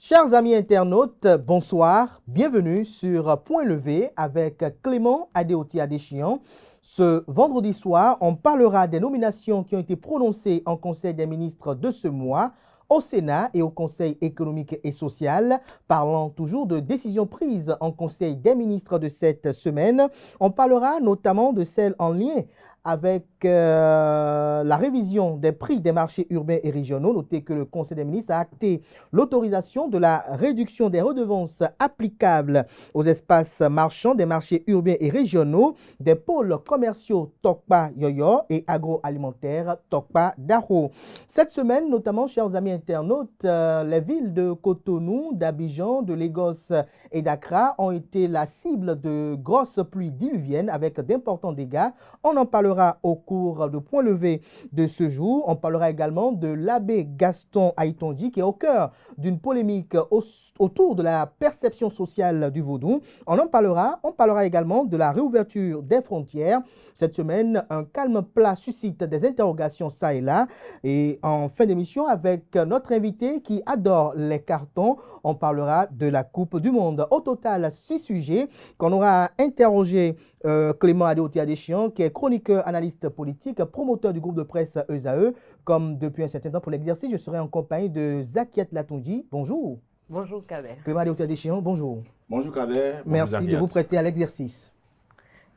Chers amis internautes, bonsoir. Bienvenue sur Point Levé avec Clément Adéoti Adéchian. Ce vendredi soir, on parlera des nominations qui ont été prononcées en Conseil des ministres de ce mois, au Sénat et au Conseil économique et social. Parlant toujours de décisions prises en Conseil des ministres de cette semaine, on parlera notamment de celles en lien avec la révision des prix des marchés urbains et régionaux. Notez que le Conseil des ministres a acté l'autorisation de la réduction des redevances applicables aux espaces marchands des marchés urbains et régionaux des pôles commerciaux Tokpa Yoyo et agroalimentaires Tokpa Daro. Cette semaine, notamment, chers amis internautes, les villes de Cotonou, d'Abidjan, de Lagos et d'Accra ont été la cible de grosses pluies diluviennes avec d'importants dégâts. On en parlera au cours de Point Levé de ce jour. On parlera également de l'abbé Gaston Aïtonji qui est au cœur d'une polémique autour de la perception sociale du vaudou. On parlera également de la réouverture des frontières. Cette semaine, un calme plat suscite des interrogations ça et là. Et en fin d'émission, avec notre invité qui adore les cartons, on parlera de la Coupe du Monde. Au total, 6 sujets qu'on aura interrogé Clément Adéoti Adéchian, qui est chroniqueur, analyste politique, promoteur du groupe de presse ESAE. Comme depuis un certain temps pour l'exercice, je serai en compagnie de Zakiat Latonji. Bonjour. Bonjour Kader. Clément Adéoti Adéchian, bonjour. Bonjour Kader. Merci de vous prêter à l'exercice.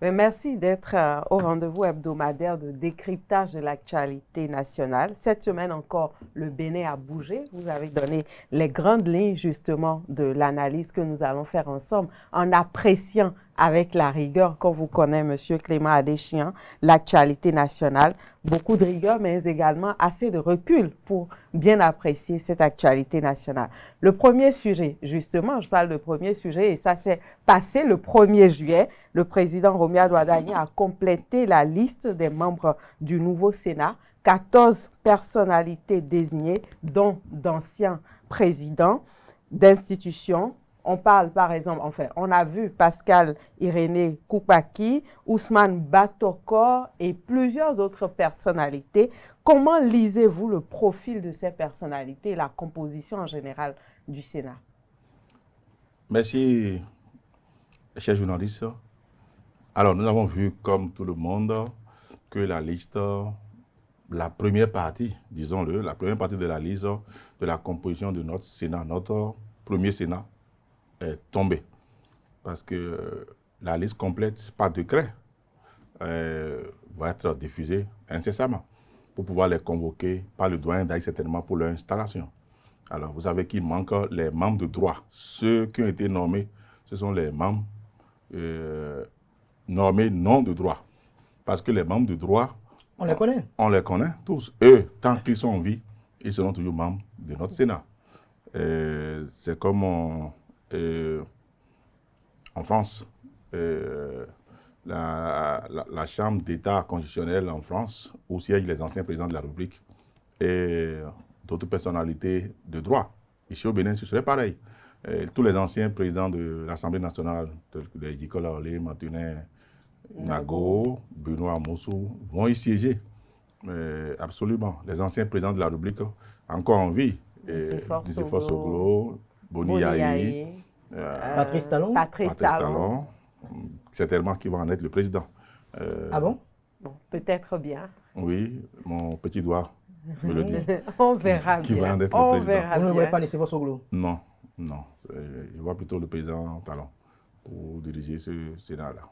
Merci d'être au rendez-vous hebdomadaire de décryptage de l'actualité nationale. Cette semaine encore, le Bénin a bougé. Vous avez donné les grandes lignes justement de l'analyse que nous allons faire ensemble en appréciant avec la rigueur qu'on vous connaît, Monsieur Clément Adéchian, l'actualité nationale. Beaucoup de rigueur, mais également assez de recul pour bien apprécier cette actualité nationale. Le premier sujet, justement, je parle de premier sujet, et ça s'est passé le 1er juillet. Le président Romuald Wadagni a complété la liste des membres du nouveau Sénat. 14 personnalités désignées, dont d'anciens présidents d'institutions. On parle par exemple, enfin, on a vu Pascal Irénée Koupaki, Ousmane Batokor et plusieurs autres personnalités. Comment lisez-vous le profil de ces personnalités et la composition en général du Sénat? Merci, chers journalistes. Alors, nous avons vu, comme tout le monde, que la liste, la première partie, disons-le, la première partie de la liste de la composition de notre Sénat, notre premier Sénat, est tombée. Parce que la liste complète par décret va être diffusée incessamment pour pouvoir les convoquer par le doyen d'ail certainement pour leur installation. Alors, vous savez qu'il manque les membres de droit. Ceux qui ont été nommés, ce sont les membres nommés non de droit. Parce que les membres de droit, on les connaît. On les connaît tous. Eux, tant qu'ils sont en vie, ils seront toujours membres de notre Sénat. C'est comme en France, la Chambre d'État constitutionnelle en France, où siègent les anciens présidents de la République et d'autres personnalités de droit. Ici au Bénin, ce serait pareil. Tous les anciens présidents de l'Assemblée nationale, tels que les Dikola Olé, Martinet, Nago, Benoît Moussou, vont y siéger. Absolument. Les anciens présidents de la République, encore en vie, Nicéphore Soglo, Boni Yahi, Patrice Talon. Patrice Talon. Certainement qui va en être le président. Ah bon? Bon, peut-être bien. Oui, mon petit doigt me le dit. On verra qui bien. va en être le président. Vous ne voyez pas Nicéphore Soglo? Non, non. Je vois plutôt le président Talon pour diriger ce Sénat-là.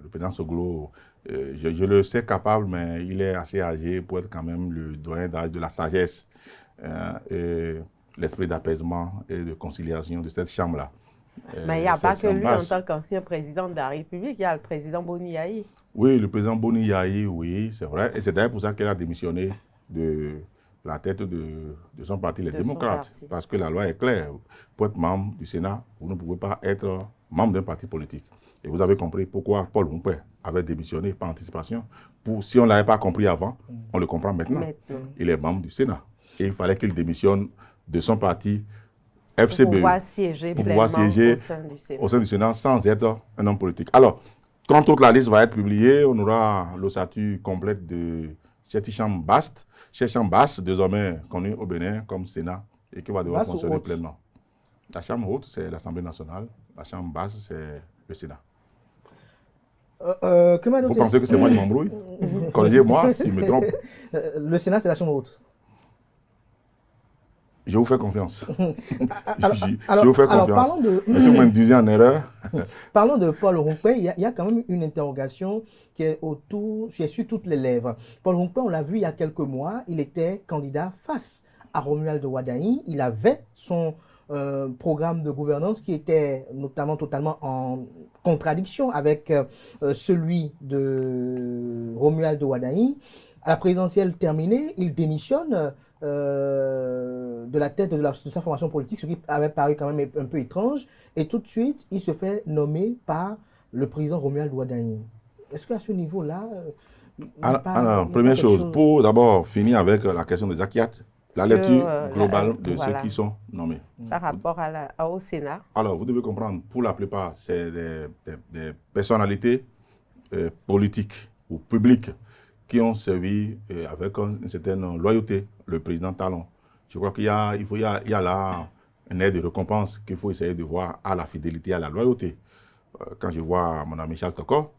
Le président Soglo, je le sais capable, mais il est assez âgé pour être quand même le doyen d'âge de la sagesse et l'esprit d'apaisement et de conciliation de cette chambre-là. Mais il n'y a pas que lui en tant qu'ancien président de la République, il y a le président Boni Yahi. Oui, le président Boni Yahi, oui, c'est vrai. Et c'est d'ailleurs pour ça qu'il a démissionné de la tête de son parti, les démocrates. Parce que la loi est claire. Pour être membre du Sénat, vous ne pouvez pas être membre d'un parti politique. Et vous avez compris pourquoi Paul Humpé avait démissionné par anticipation. Si on ne l'avait pas compris avant, on le comprend maintenant. Il est membre du Sénat. Et il fallait qu'il démissionne de son parti FCBE pour pouvoir siéger au sein du Sénat sans être un homme politique. Alors, quand toute la liste va être publiée, on aura l'ossature complète de Cheticham Bast, désormais connu au Bénin comme Sénat, et qui va devoir fonctionner pleinement. La chambre haute, c'est l'Assemblée nationale. La chambre basse, c'est le Sénat. Vous pensez que c'est moi qui m'embrouille? Corrigez-moi si je me trompe. Le Sénat, c'est la chambre haute. Je vous fais confiance. Alors, je vous fais confiance. Mais si vous m'induisez en erreur... Parlons de Paul Ronquet, il y a quand même une interrogation qui est sur toutes les lèvres. Paul Ronquet, on l'a vu il y a quelques mois, il était candidat face à Romuald Wardani. Il avait son programme de gouvernance qui était notamment totalement en contradiction avec celui de Romuald Wardani. À la présidentielle terminée, il démissionne de la tête de sa formation politique, ce qui avait paru quand même un peu étrange. Et tout de suite, il se fait nommer par le président Romuald Wardani. Est-ce qu'à ce niveau-là... Alors, première chose, pour d'abord finir avec la question des Akiat, la lecture globale de ceux qui sont nommés. Par rapport au Sénat. Alors, vous devez comprendre, pour la plupart, c'est des personnalités politiques ou publiques qui ont servi avec une certaine loyauté le président Talon. Je crois qu'il y a là un aide de récompense qu'il faut essayer de voir à la fidélité, à la loyauté. Quand je vois mon ami Charles Toko,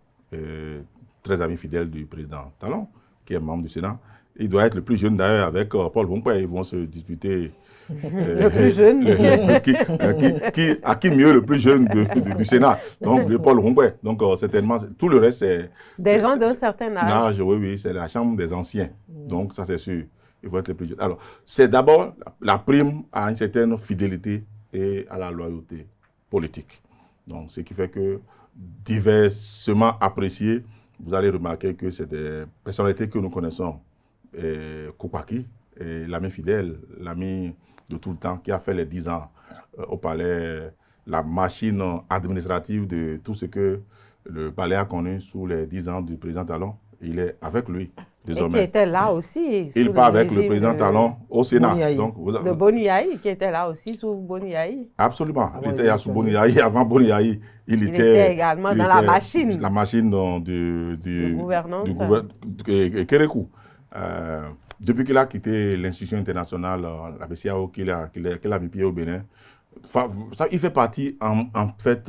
très ami fidèle du président Talon, qui est membre du Sénat, il doit être le plus jeune d'ailleurs avec Paul Ronquet. Ils vont se disputer. Le plus jeune. À qui mieux le plus jeune du Sénat? Donc, le Paul Ronquet. Donc, certainement, tout le reste, c'est... Des gens d'un certain âge. Oui, c'est la chambre des anciens. Donc, ça, c'est sûr. Ils vont être les plus jeunes. Alors, c'est d'abord la prime à une certaine fidélité et à la loyauté politique. Donc, ce qui fait que, diversement appréciés, vous allez remarquer que c'est des personnalités que nous connaissons. Koupaki, l'ami fidèle, l'ami de tout le temps, qui a fait les 10 ans au palais, la machine administrative de tout ce que le palais a connu sous les 10 ans du président Talon. Il est avec lui désormais. Et qui était là aussi. Il part avec le président Talon au Sénat. Donc, de Boniaï, qui était là aussi sous Boniaï. Absolument. Il était sous Boniaï. Avant Boniaï, il était également dans la machine. La machine du gouvernance. Kérékou. Depuis qu'il a quitté l'institution internationale, la BCAO, qu'il a mis pied au Bénin, il fait partie en fait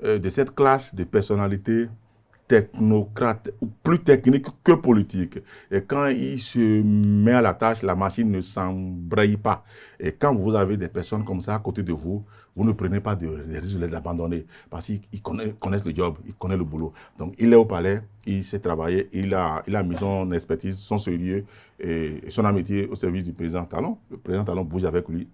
de cette classe de personnalités technocrates, plus techniques que politiques. Et quand il se met à la tâche, la machine ne s'embraye pas. Et quand vous avez des personnes comme ça à côté de vous, vous ne prenez pas de risque de les abandonner. Parce qu'ils connaissent le job, ils connaissent le boulot. Donc, il est au palais, il sait travailler, il a mis son expertise, son sérieux et son amitié au service du président Talon. Le président Talon bouge avec lui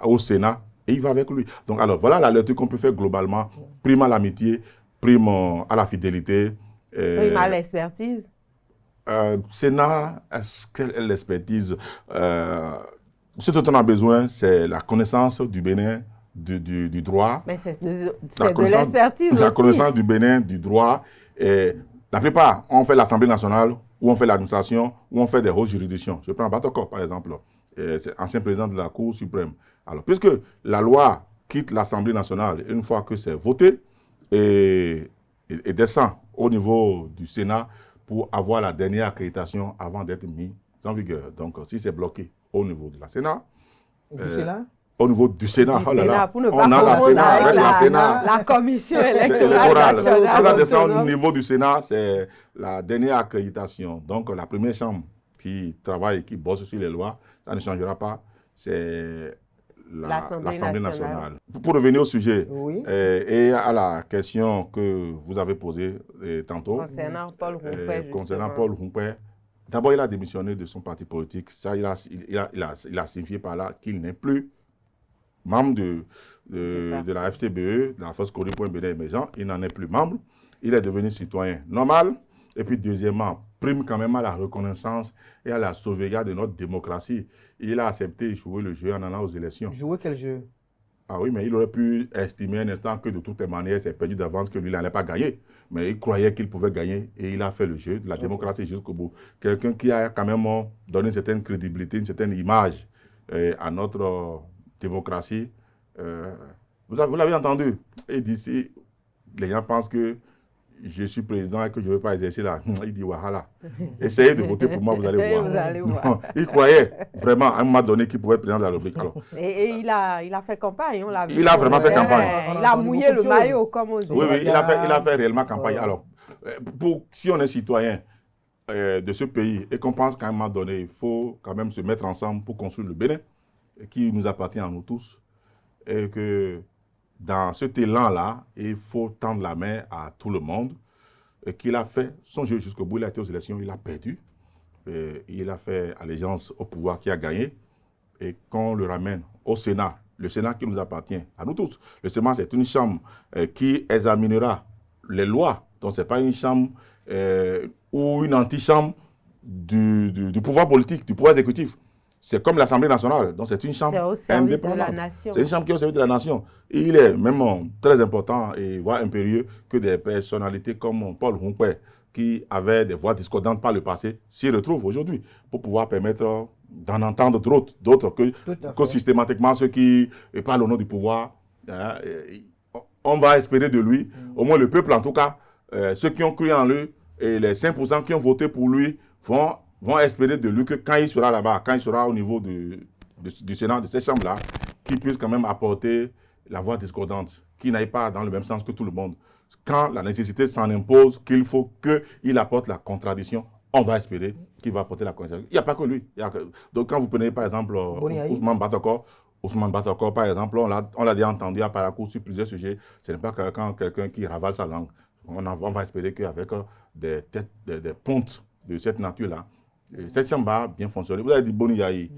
au Sénat et il va avec lui. Donc, alors, voilà la lecture qu'on peut faire globalement. Prime à l'amitié, prime à la fidélité. Prime à l'expertise. Sénat, est-ce quelle est l'expertise? Ce dont on a besoin, c'est la connaissance du Bénin, du droit. Mais c'est de l'expertise aussi. La connaissance du Bénin, du droit. Et la plupart, on fait l'Assemblée nationale, ou on fait l'administration, ou on fait des hautes juridictions. Je prends Batoko, par exemple. C'est ancien président de la Cour suprême. Alors, puisque la loi quitte l'Assemblée nationale une fois que c'est voté, et descend au niveau du Sénat pour avoir la dernière accréditation avant d'être mis en vigueur. Donc, si c'est bloqué au niveau de la Sénat, au niveau du Sénat, on a la Sénat avec la Sénat. La commission électorale nationale. Quand ça descend au niveau du Sénat, c'est la dernière accréditation. Donc, la première chambre qui travaille, qui bosse sur les lois, ça ne changera pas. C'est l'Assemblée nationale. Pour revenir au sujet et à la question que vous avez posée tantôt, concernant Paul Ronquet, d'abord il a démissionné de son parti politique. Ça, il a signifié par là qu'il n'est plus membre de la FTBE, de la Force Corée pour un Bénin émergent. Il n'en est plus membre. Il est devenu citoyen normal. Et puis deuxièmement, prime quand même à la reconnaissance et à la sauvegarde de notre démocratie. Il a accepté de jouer le jeu en allant aux élections. Jouer quel jeu? Ah oui, mais il aurait pu estimer un instant que de toutes les manières, c'est perdu d'avance, que lui, il n'allait pas gagner. Mais il croyait qu'il pouvait gagner et il a fait le jeu de la démocratie jusqu'au bout. Quelqu'un qui a quand même donné une certaine crédibilité, une certaine image à notre démocratie. Vous l'avez entendu. Et d'ici, les gens pensent que je suis président et que je ne veux pas exercer là, il dit voilà. Essayez de voter pour moi, vous allez voir. Vous allez voir. Non, il croyait vraiment à un moment donné qu'il pouvait être président de la République. Alors, Et il a fait campagne, on l'a vu. Il a vraiment fait campagne. Il a mouillé le maillot, comme on dit. oui, il a fait réellement campagne. Alors, si on est citoyen de ce pays et qu'on pense qu'à un moment donné, il faut quand même se mettre ensemble pour construire le Bénin, qui nous appartient à nous tous, et que dans cet élan-là, il faut tendre la main à tout le monde, et qu'il a fait son jeu jusqu'au bout. Il a été aux élections, il a perdu, et il a fait allégeance au pouvoir qui a gagné, et qu'on le ramène au Sénat, le Sénat qui nous appartient à nous tous. Le Sénat, c'est une chambre qui examinera les lois, donc ce n'est pas une chambre ou une antichambre du pouvoir politique, du pouvoir exécutif. C'est comme l'Assemblée nationale, donc c'est une chambre indépendante. C'est une chambre qui est au service de la nation. Et il est même très important et voire impérieux que des personnalités comme Paul Rumpé, qui avaient des voix discordantes par le passé, s'y retrouvent aujourd'hui pour pouvoir permettre d'en entendre d'autres que systématiquement ceux qui parlent au nom du pouvoir. On va espérer de lui, au moins le peuple en tout cas, ceux qui ont cru en lui et les 5% qui ont voté pour lui vont espérer de lui que quand il sera là-bas, quand il sera au niveau du Sénat, de cette chambre-là, qu'il puisse quand même apporter la voix discordante, qu'il n'aille pas dans le même sens que tout le monde. Quand la nécessité s'en impose, qu'il faut qu'il apporte la contradiction, on va espérer qu'il va apporter la contradiction. Il n'y a pas que lui. Donc quand vous prenez par exemple Ousmane Batakor, par exemple, on l'a déjà entendu à Parakou sur plusieurs sujets, ce n'est pas quelqu'un qui ravale sa langue. On va espérer qu'avec des pontes de cette nature-là, cette chambre va bien fonctionner. Vous avez dit Boni Yahi,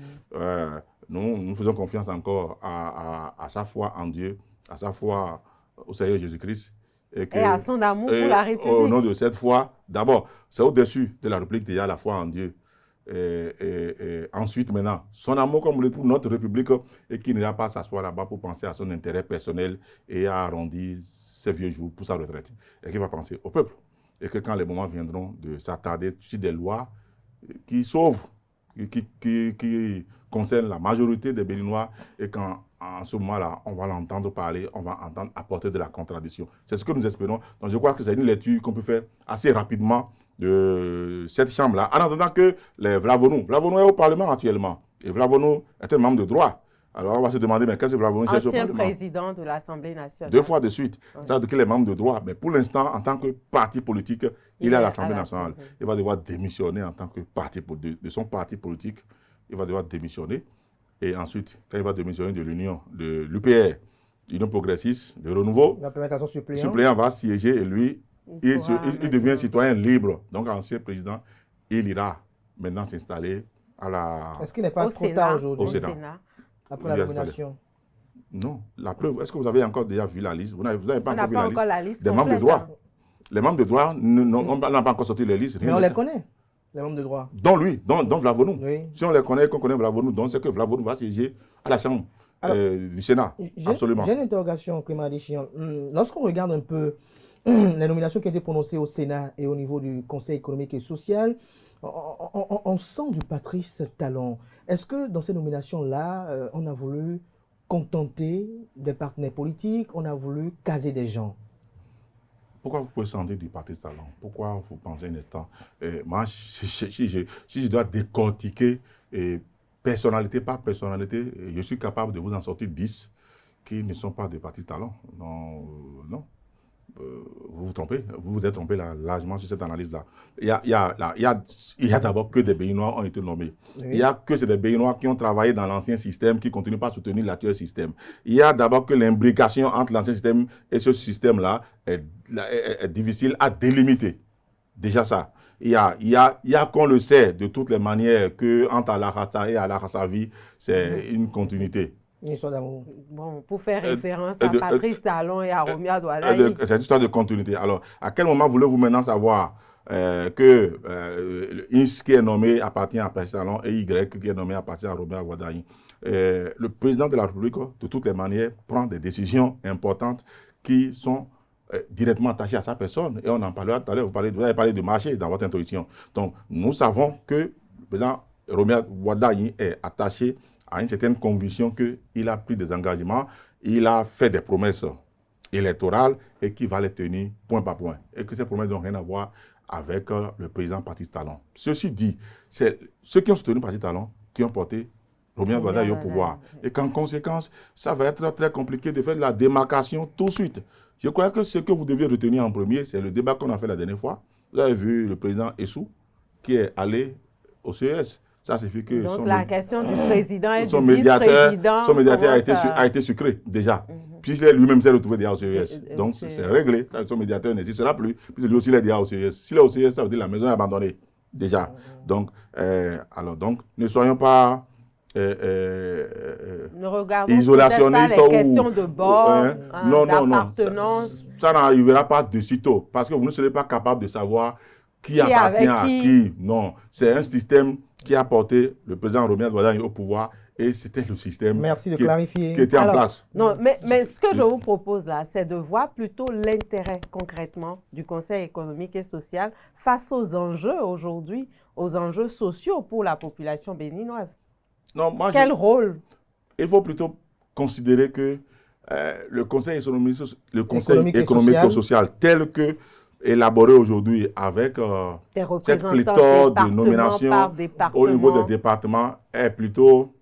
nous faisons confiance encore à sa foi en Dieu, à sa foi au Seigneur Jésus-Christ. Et à son amour pour la République. Au nom de cette foi, d'abord, c'est au-dessus de la République déjà la foi en Dieu. Et ensuite, maintenant, son amour comme pour notre République et qui n'ira pas s'asseoir là-bas pour penser à son intérêt personnel et à arrondir ses vieux jours pour sa retraite. Et qui va penser au peuple. Et que quand les moments viendront de s'attarder sur des lois qui sauvent, qui concernent la majorité des Béninois, et qu'en ce moment-là, on va l'entendre parler, on va entendre apporter de la contradiction. C'est ce que nous espérons. Donc je crois que c'est une lecture qu'on peut faire assez rapidement de cette chambre-là, en attendant que les Vlavonou est au Parlement actuellement, et Vlavonou est un membre de droit. Alors on va se demander, mais qu'est-ce que Vlavonou cherche au Parlement? Ancien président de l'Assemblée nationale. 2 fois de suite. Oui. Ça veut dire qu'il est membre de droit. Mais pour l'instant, en tant que parti politique, il est à l'Assemblée nationale. Il va devoir démissionner en tant que parti de son parti politique. Il va devoir démissionner. Et ensuite, quand il va démissionner de l'Union, de l'UPR, l'Union progressiste, de Renouveau, le suppléant va siéger et lui, il devient citoyen libre. Donc, ancien président, il ira maintenant s'installer à la... Est-ce qu'il n'est pas trop tard aujourd'hui au Sénat? Après la nomination? Non. La preuve, est-ce que vous avez encore déjà vu la liste? Vous n'avez pas encore vu la liste des membres de droit. Les membres de droit, on n'a pas encore sorti les listes. Mais on les connaît, les membres de droit. Dont lui, dont Vlavonou. Oui. Si on les connaît, qu'on connaît Vlavonou, donc c'est que Vlavonou va siéger à la Chambre du Sénat. Absolument. J'ai une interrogation, Clément Adéchian. Lorsqu'on regarde un peu les nominations qui ont été prononcées au Sénat et au niveau du Conseil économique et social, on sent du Patrice Talon. Est-ce que dans ces nominations-là, on a voulu contenter des partenaires politiques, on a voulu caser des gens? Pourquoi vous pouvez sentir du Patrice Talon? Pourquoi vous pensez un instant? Moi, si je dois décortiquer personnalité par personnalité, je suis capable de vous en sortir 10 qui ne sont pas de Patrice Talon. Non. Vous vous trompez, vous vous êtes trompé largement sur cette analyse-là. Il y a d'abord que des Béninois ont été nommés. Oui. Il y a que des Béninois qui ont travaillé dans l'ancien système, qui continuent pas à soutenir l'actuel système. Il y a d'abord que l'imbrication entre l'ancien système et ce système-là est difficile à délimiter. Déjà ça. Il y a qu'on le sait de toutes les manières que entre Alakassa et Alakassavi, c'est une continuité. Une histoire d'amour. Bon, pour faire référence à Patrice Talon et à Romia Douadaï. C'est une histoire de continuité. Alors, à quel moment voulez-vous maintenant savoir que X qui est nommé appartient à Patrice Talon et Y qui est nommé appartient à Romia Douadaï? Le président de la République, de toutes les manières, prend des décisions importantes qui sont directement attachées à sa personne. Et on en parlera tout à l'heure. Vous avez parlé de marché dans votre introduction. Donc, nous savons que le président Romia Douadaï est attaché à une certaine conviction qu'il a pris des engagements, il a fait des promesses électorales et qui va les tenir point par point. Et que ces promesses n'ont rien à voir avec le président Patrice Talon. Ceci dit, c'est ceux qui ont soutenu Patrice Talon qui ont porté Romian Wardani au pouvoir. Et qu'en conséquence, ça va être très compliqué de faire de la démarcation tout de suite. Je crois que ce que vous deviez retenir en premier, c'est le débat qu'on a fait la dernière fois. Vous avez vu le président Essou qui est allé au CES. Ça signifie que donc la question du président et du vice-président, son médiateur a été sucré déjà. Puis lui-même s'est retrouvé déjà au CES. Donc c'est réglé. Son médiateur n'existera plus. Puis lui aussi il est déjà au CES. S'il est au CES, ça veut dire que la maison est abandonnée déjà. Donc, donc ne soyons pas isolationnistes pas les questions de bord, d'appartenance. Ça n'arrivera pas de sitôt parce que vous ne serez pas capable de savoir qui appartient à qui. Non, c'est un système qui a porté le président Romian Wardani au pouvoir et c'était le système qui était en place. Non, mais ce que je vous propose là, c'est de voir plutôt l'intérêt concrètement du Conseil économique et social face aux enjeux aujourd'hui, aux enjeux sociaux pour la population béninoise. Non, quel rôle? Il faut plutôt considérer que le Conseil économique et social tel que élaboré aujourd'hui avec cette pléthore de nominations au niveau des départements est plutôt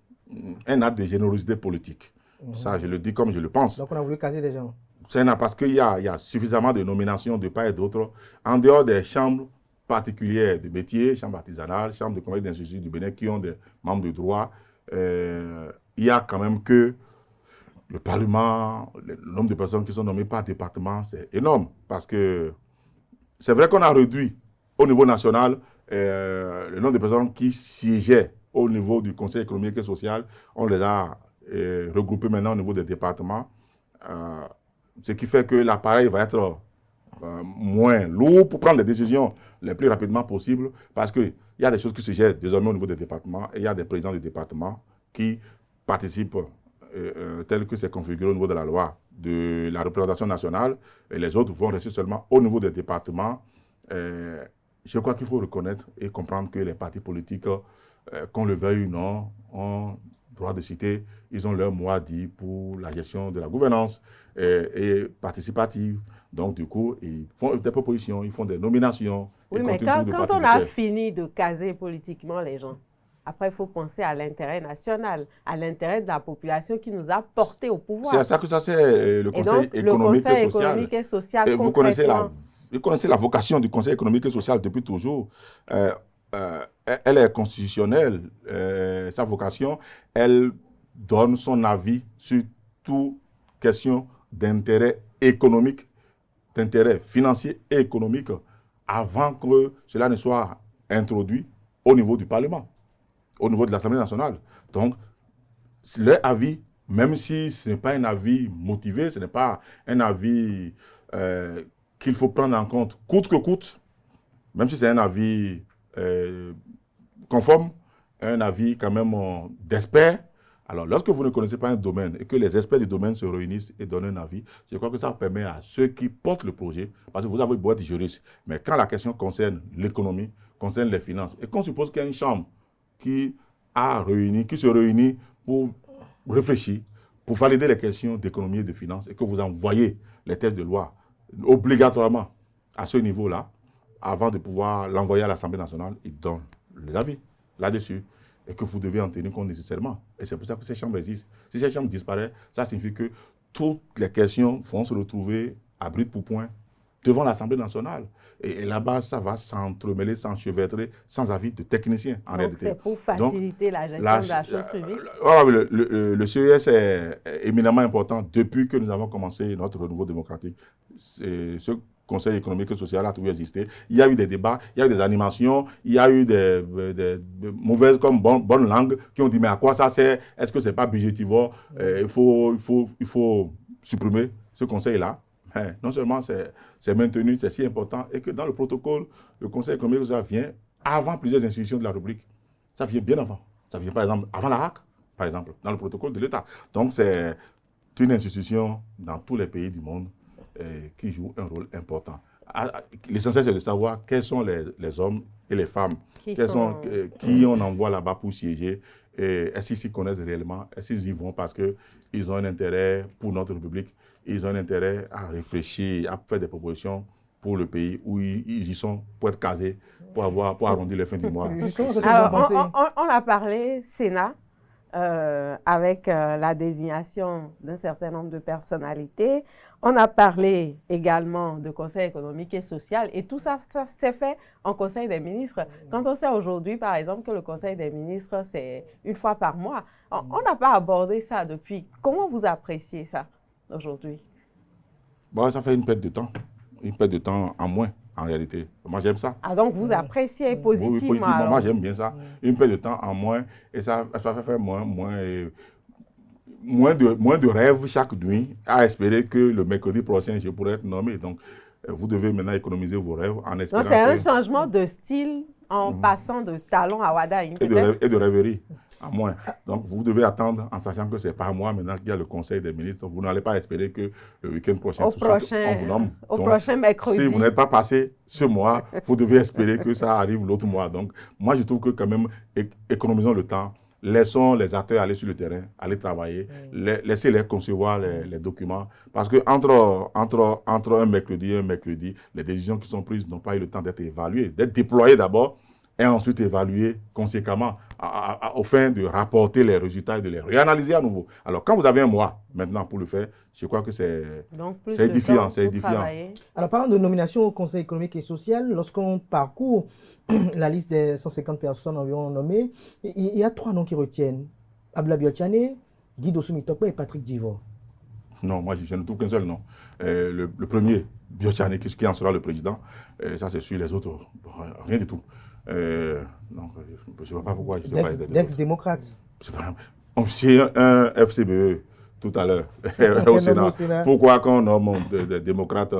un acte de générosité politique. Ça, je le dis comme je le pense. Donc, on a voulu caser des gens. C'est parce qu'il y a suffisamment de nominations de part et d'autre, en dehors des chambres particulières de métiers, chambres artisanales, chambres de commerce d'instituts du Bénin qui ont des membres de droit. Il y a quand même que le Parlement, le nombre de personnes qui sont nommées par département, c'est énorme. Parce que c'est vrai qu'on a réduit au niveau national le nombre de personnes qui siégeaient au niveau du Conseil économique et social. On les a regroupées maintenant au niveau des départements. Ce qui fait que l'appareil va être moins lourd pour prendre les décisions les plus rapidement possible. Parce qu'il y a des choses qui se gèrent désormais au niveau des départements et il y a des présidents du département qui participent tel que c'est configuré au niveau de la loi de la représentation nationale, et les autres vont rester seulement au niveau des départements. Je crois qu'il faut reconnaître et comprendre que les partis politiques, qu'on le veuille ou non, ont droit de citer, ils ont leur mot à dire pour la gestion de la gouvernance et participative. Donc, du coup, ils font des propositions, ils font des nominations. Oui, mais quand on a fini de caser politiquement les gens, après, il faut penser à l'intérêt national, à l'intérêt de la population qui nous a portés au pouvoir. C'est ça que ça, c'est le Conseil économique et social. Et vous connaissez la vocation du Conseil économique et social depuis toujours. Elle est constitutionnelle, sa vocation. Elle donne son avis sur toute question d'intérêt économique, d'intérêt financier et économique, avant que cela ne soit introduit au niveau du Parlement, au niveau de l'Assemblée nationale. Donc, leur avis, même si ce n'est pas un avis motivé, ce n'est pas un avis qu'il faut prendre en compte coûte que coûte, même si c'est un avis conforme, un avis quand même d'experts. Alors, lorsque vous ne connaissez pas un domaine et que les experts du domaine se réunissent et donnent un avis, je crois que ça permet à ceux qui portent le projet, parce que vous avez beau être juriste, mais quand la question concerne l'économie, concerne les finances, et qu'on suppose qu'il y a une chambre qui se réunit pour réfléchir, pour valider les questions d'économie et de finances, et que vous envoyez les textes de loi obligatoirement à ce niveau-là, avant de pouvoir l'envoyer à l'Assemblée nationale, ils donnent les avis là-dessus, et que vous devez en tenir compte nécessairement. Et c'est pour ça que ces chambres existent. Si ces chambres disparaissent, ça signifie que toutes les questions vont se retrouver à bride pour point devant l'Assemblée nationale. Et là-bas, ça va s'entremêler, s'enchevêtrer, sans avis de techniciens, en réalité. C'est pour faciliter la gestion de la chose publique. Le CES est éminemment important depuis que nous avons commencé notre renouveau démocratique. Ce Conseil économique et social a toujours existé. Il y a eu des débats, il y a eu des animations, il y a eu des mauvaises comme bonnes langues qui ont dit mais à quoi ça sert? Est-ce que ce n'est pas budgétivore? Il faut supprimer ce conseil-là. Non seulement c'est maintenu, c'est si important, et que dans le protocole, le Conseil économique et social vient avant plusieurs institutions de la République. Ça vient bien avant. Ça vient par exemple avant la HAC, par exemple, dans le protocole de l'État. Donc c'est une institution dans tous les pays du monde qui joue un rôle important. L'essentiel, c'est de savoir quels sont les hommes et les femmes qui on envoie là-bas pour siéger. Est-ce qu'ils s'y connaissent réellement? Est-ce qu'ils y vont parce qu'ils ils ont un intérêt pour notre République, ils ont un intérêt à réfléchir, à faire des propositions pour le pays où ils y sont pour être casés, pour arrondir les fins du mois. Alors, on a parlé Sénat avec la désignation d'un certain nombre de personnalités. On a parlé également de Conseil économique et social et tout ça, ça s'est fait en Conseil des ministres. Quand on sait aujourd'hui, par exemple, que le Conseil des ministres, c'est une fois par mois, on n'a pas abordé ça depuis. Comment vous appréciez ça aujourd'hui? Bon, ça fait une perte de temps. Une perte de temps en moins, en réalité. Moi, j'aime ça. Ah, donc vous appréciez positivement? Oui, positivement. Moi, j'aime bien ça. Une perte de temps en moins, et ça fait faire moins de rêves chaque nuit à espérer que le mercredi prochain, je pourrai être nommé. Donc, vous devez maintenant économiser vos rêves en espérant. Donc, c'est un changement de style en passant de talon à Wadaï. Et de rêverie. À moins. Donc, vous devez attendre en sachant que ce n'est pas moi maintenant qu'il y a le Conseil des ministres. Vous n'allez pas espérer que le week-end prochain, on vous nomme. Donc, prochain mercredi. Si vous n'êtes pas passé ce mois, vous devez espérer que ça arrive l'autre mois. Donc, moi, je trouve que quand même, économisons le temps. Laissons les acteurs aller sur le terrain, aller travailler. Laissez-les concevoir les documents. Parce que entre un mercredi et un mercredi, les décisions qui sont prises n'ont pas eu le temps d'être évaluées, d'être déployées d'abord, et ensuite évaluer conséquemment au fin de rapporter les résultats et de les réanalyser à nouveau. Alors, quand vous avez un mois maintenant pour le faire, je crois que c'est édifiant. Alors, parlant de nomination au Conseil économique et social, lorsqu'on parcourt la liste des 150 personnes environ nommées, il y a 3 noms qui retiennent. Abdoulaye Biotchane, Guy Dossou Tokpe et Patrick Djivo. Non, moi, je ne trouve qu'un seul nom. Le premier, Biotchane, qui en sera le président, ça c'est sûr, les autres, rien du tout. Donc, je ne sais pas pourquoi je parle d'ex-démocrate. C'est un FCBE tout à l'heure au Sénat. Pourquoi quand on nomme des démocrates,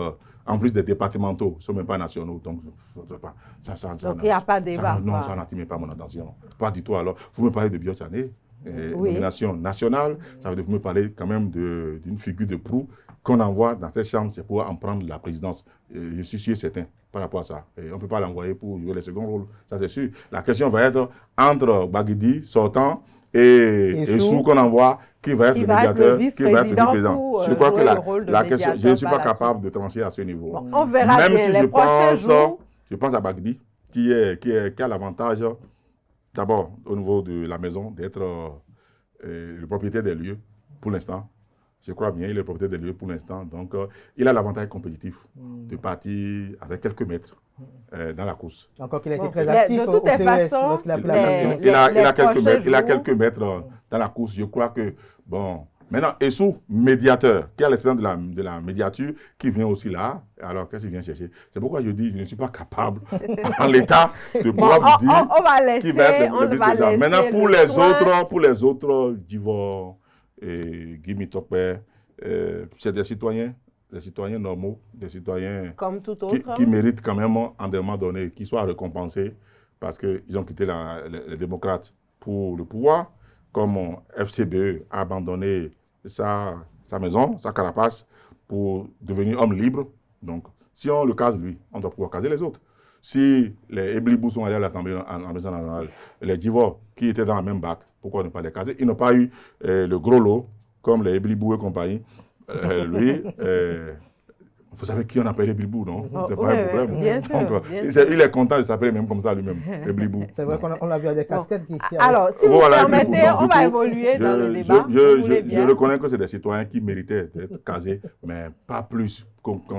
en plus des départementaux, ne sont même pas nationaux. Donc, il n'y a pas de débat. Non, ça n'attire pas mon attention. Pas du tout. Alors, vous me parlez de Biotchane, nomination nationale, ça veut dire que vous me parlez quand même d'une figure de proue qu'on envoie dans cette chambre, c'est pour en prendre la présidence. Je suis sûr et certain par rapport à ça. Et on ne peut pas l'envoyer pour jouer les seconds rôles, ça c'est sûr. La question va être entre Baguidi, sortant, et Sou qu'on envoie, qui va être le médiateur, qui va être le vice-président. Je crois que la question, je ne suis pas capable de trancher à ce niveau. Bon, on verra même bien si les prochains jours. Je pense à Baguidi, qui a l'avantage, d'abord, au niveau de la maison, d'être le propriétaire des lieux, pour l'instant. Je crois bien, il est propriétaire des lieux pour l'instant. Donc, il a l'avantage compétitif de partir avec quelques mètres dans la course. Encore qu'il a été très actif de toutes les façons, il a quelques mètres dans la course. Je crois que, bon, maintenant, Essou, médiateur, qui a l'expérience de la médiature, qui vient aussi là. Alors, qu'est-ce qu'il vient chercher? C'est pourquoi je dis, je ne suis pas capable, en l'état, de pouvoir vous dire qui va être le vice-président. Maintenant, pour les autres, Djivo et Guy Tokpe, c'est des citoyens normaux, des citoyens comme tout autre, qui méritent quand même, en un moment donné, qu'ils soient récompensés parce qu'ils ont quitté les démocrates pour le pouvoir, comme FCBE a abandonné sa maison, sa carapace, pour devenir homme libre. Donc, si on le case lui, on doit pouvoir caser les autres. Si les Eblibou sont allés à l'Assemblée nationale, les Djivo qui étaient dans la même bac, pourquoi ne pas les caser? Ils n'ont pas eu le gros lot, comme les Eblibou et compagnie. Lui, vous savez qui on appelle Eblibou, non? C'est pas un problème. Bien sûr, donc, il est content de s'appeler même comme ça lui-même, Eblibou. C'est vrai qu'on l'a vu avec des casquettes. Alors, si vous permettez, on va évoluer dans le débat. Je reconnais que c'est des citoyens qui méritaient d'être casés, mais pas plus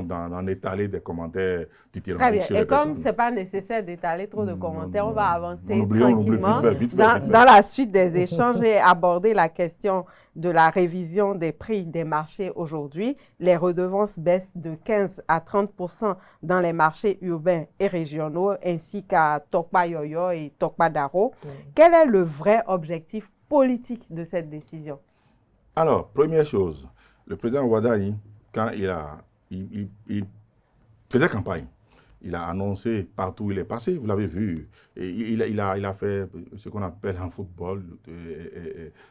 d'en étaler des commentaires dithyrambiques. Très bien. Sur les Et comme personnes. ce n'est pas nécessaire d'étaler trop de commentaires, on va avancer On oublie tranquillement vite fait. dans la suite des échanges et aborder la question de la révision des prix des marchés aujourd'hui. Les redevances baissent de 15 à 30% dans les marchés urbains et régionaux, ainsi qu'à Tokpa Yoyo et Tokpa Daro. Quel est le vrai objectif politique de cette décision? Alors, première chose, le président Wadaï, quand il faisait campagne, il a annoncé partout où il est passé, vous l'avez vu, et il a fait ce qu'on appelle en football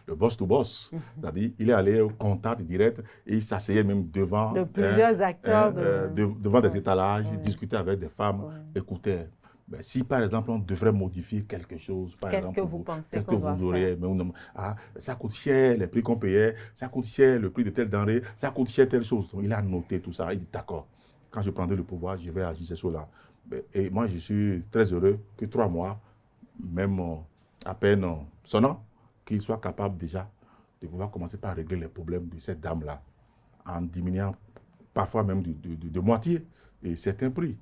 le boss-to-boss. C'est-à-dire il est allé au contact direct et il s'asseyait même devant plusieurs acteurs devant des étalages, discutait avec des femmes, écoutait. Ben, si par exemple on devrait modifier quelque chose, par Qu'est-ce exemple, que vous pensez qu'est-ce que qu'on doit vous aurez, faire? ça coûte cher les prix qu'on payait, ça coûte cher le prix de telle denrée, ça coûte cher telle chose. Donc il a noté tout ça, il dit d'accord, quand je prendrai le pouvoir, je vais agir sur cela. Et moi je suis très heureux que 3 mois, même à peine sonnant, qu'il soit capable déjà de pouvoir commencer par régler les problèmes de cette dame-là, en diminuant parfois même de moitié et certains prix.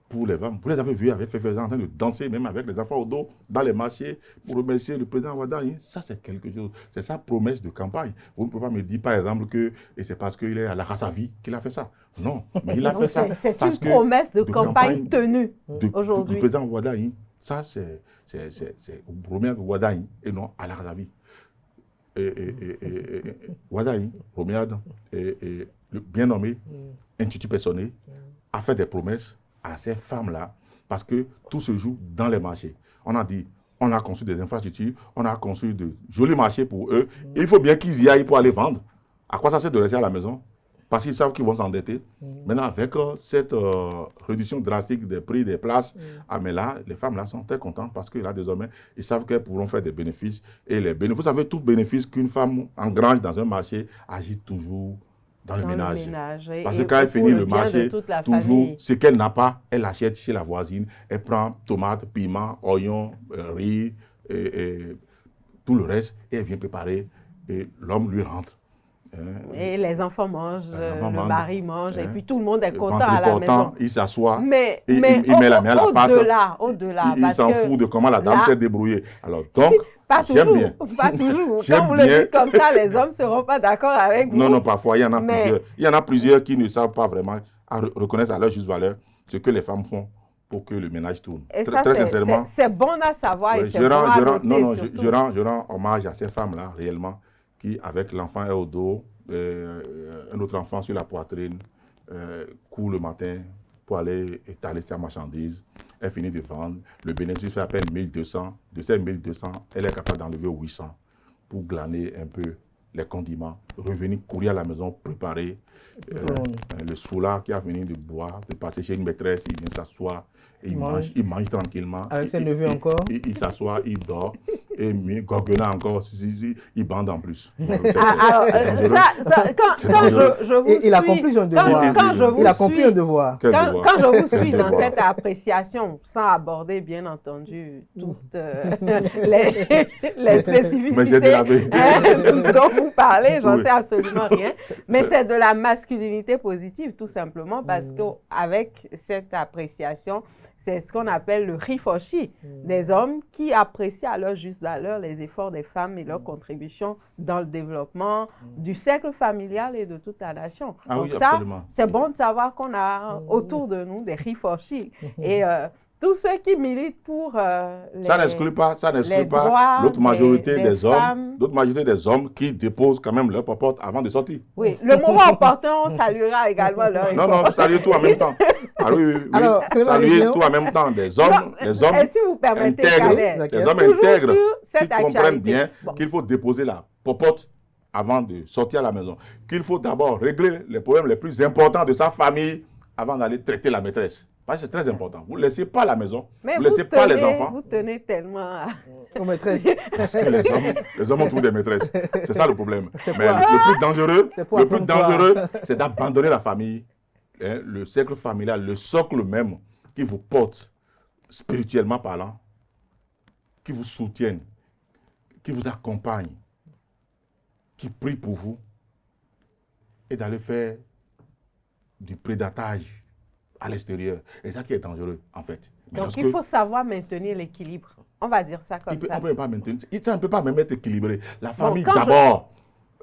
Pour les femmes, vous les avez vus avec Féfé en train de danser, même avec les enfants au dos, dans les marchés, pour remercier le président Wada. Ça, c'est quelque chose. C'est sa promesse de campagne. Vous ne pouvez pas me dire, par exemple, que c'est parce qu'il est à la Rassavi qu'il a fait ça. Non, mais il a fait ça. C'est une promesse de campagne tenue aujourd'hui. Du président Wada. Ça, c'est une promesse de Wada et non à la Rassavi. Wada, Romiad, le bien nommé, institut personnel, a fait des promesses à ces femmes-là, parce que tout se joue dans les marchés. On a dit, on a conçu des infrastructures, on a conçu de jolis marchés pour eux. Et il faut bien qu'ils y aillent pour aller vendre. À quoi ça sert de rester à la maison? Parce qu'ils savent qu'ils vont s'endetter. Maintenant, avec cette réduction drastique des prix des places, mais là, les femmes-là sont très contentes parce que là, désormais, ils savent qu'elles pourront faire des bénéfices. Et les bénéfices, vous savez, tout bénéfice qu'une femme engrange dans un marché agit toujours dans le ménage. Parce que quand elle finit le marché, toujours, ce qu'elle n'a pas, elle achète chez la voisine. Elle prend tomates, piments, oignons, riz, et tout le reste, et elle vient préparer, et l'homme lui rentre. Et les enfants mangent, le mari mange, et puis tout le monde est content à la maison. Il s'assoit, mais il met la main à la pâte. Au-delà. Il s'en fout de comment la dame s'est débrouillée. Alors donc, j'aime bien. Pas toujours. Quand vous le dites comme ça, les hommes ne seront pas d'accord avec vous. Non, parfois, il y en a plusieurs. Il y en a plusieurs qui ne savent pas vraiment reconnaître à leur juste valeur ce que les femmes font pour que le ménage tourne. Et très sincèrement, c'est bon à savoir et c'est bon à noter. Je rends hommage à ces femmes-là, réellement, qui, avec l'enfant au dos, un autre enfant sur la poitrine, court le matin pour aller étaler sa marchandise. Elle finit de vendre. Le bénéfice fait à peine 1200. De ces 1200, elle est capable d'enlever 800 pour glaner un peu les condiments, revenir courir à la maison, préparer le soula qui a venu de boire, de passer chez une maîtresse, il vient s'asseoir, il mange tranquillement. Avec ses neveux encore. Il s'assoit, il dort, et Gorgona encore, il bande en plus. Quand je vous suis, il accomplit un devoir. Il accomplit un devoir. Quand je vous suis dans cette appréciation, sans aborder bien entendu toutes les spécificités dont vous parlez, j'en sais absolument rien, mais c'est de la masculinité positive tout simplement parce qu'avec cette appréciation, c'est ce qu'on appelle le rifoshi, des hommes qui apprécient à leur juste valeur les efforts des femmes et leur contribution dans le développement du cercle familial et de toute la nation. Donc oui, ça, c'est bon de savoir qu'on a autour de nous des rifoshi. Et tous ceux qui militent pour ça n'exclut pas l'autre majorité des hommes qui déposent quand même leur popote avant de sortir. Oui, le moment opportun, on saluera également leur effort. Non, saluez tout en même temps. Ah oui. Saluez tout en même temps. Des hommes si vous permettez, intègres qui comprennent bien qu'il faut déposer la popote avant de sortir à la maison. Qu'il faut d'abord régler les problèmes les plus importants de sa famille avant d'aller traiter la maîtresse. Parce que c'est très important. Vous ne laissez pas la maison, vous ne laissez pas les enfants. Vous tenez tellement aux maîtresses. Parce que les hommes ont trouvé des maîtresses. C'est ça le problème. Mais le plus dangereux, c'est d'abandonner la famille, le cercle familial, le socle même qui vous porte spirituellement parlant, qui vous soutienne, qui vous accompagne, qui prie pour vous, et d'aller faire du prédatage à l'extérieur. Et ça qui est dangereux, en fait. Donc, il faut savoir maintenir l'équilibre. On va dire ça comme ça. On ne peut pas maintenir. Ça ne peut pas même être équilibré. La famille d'abord.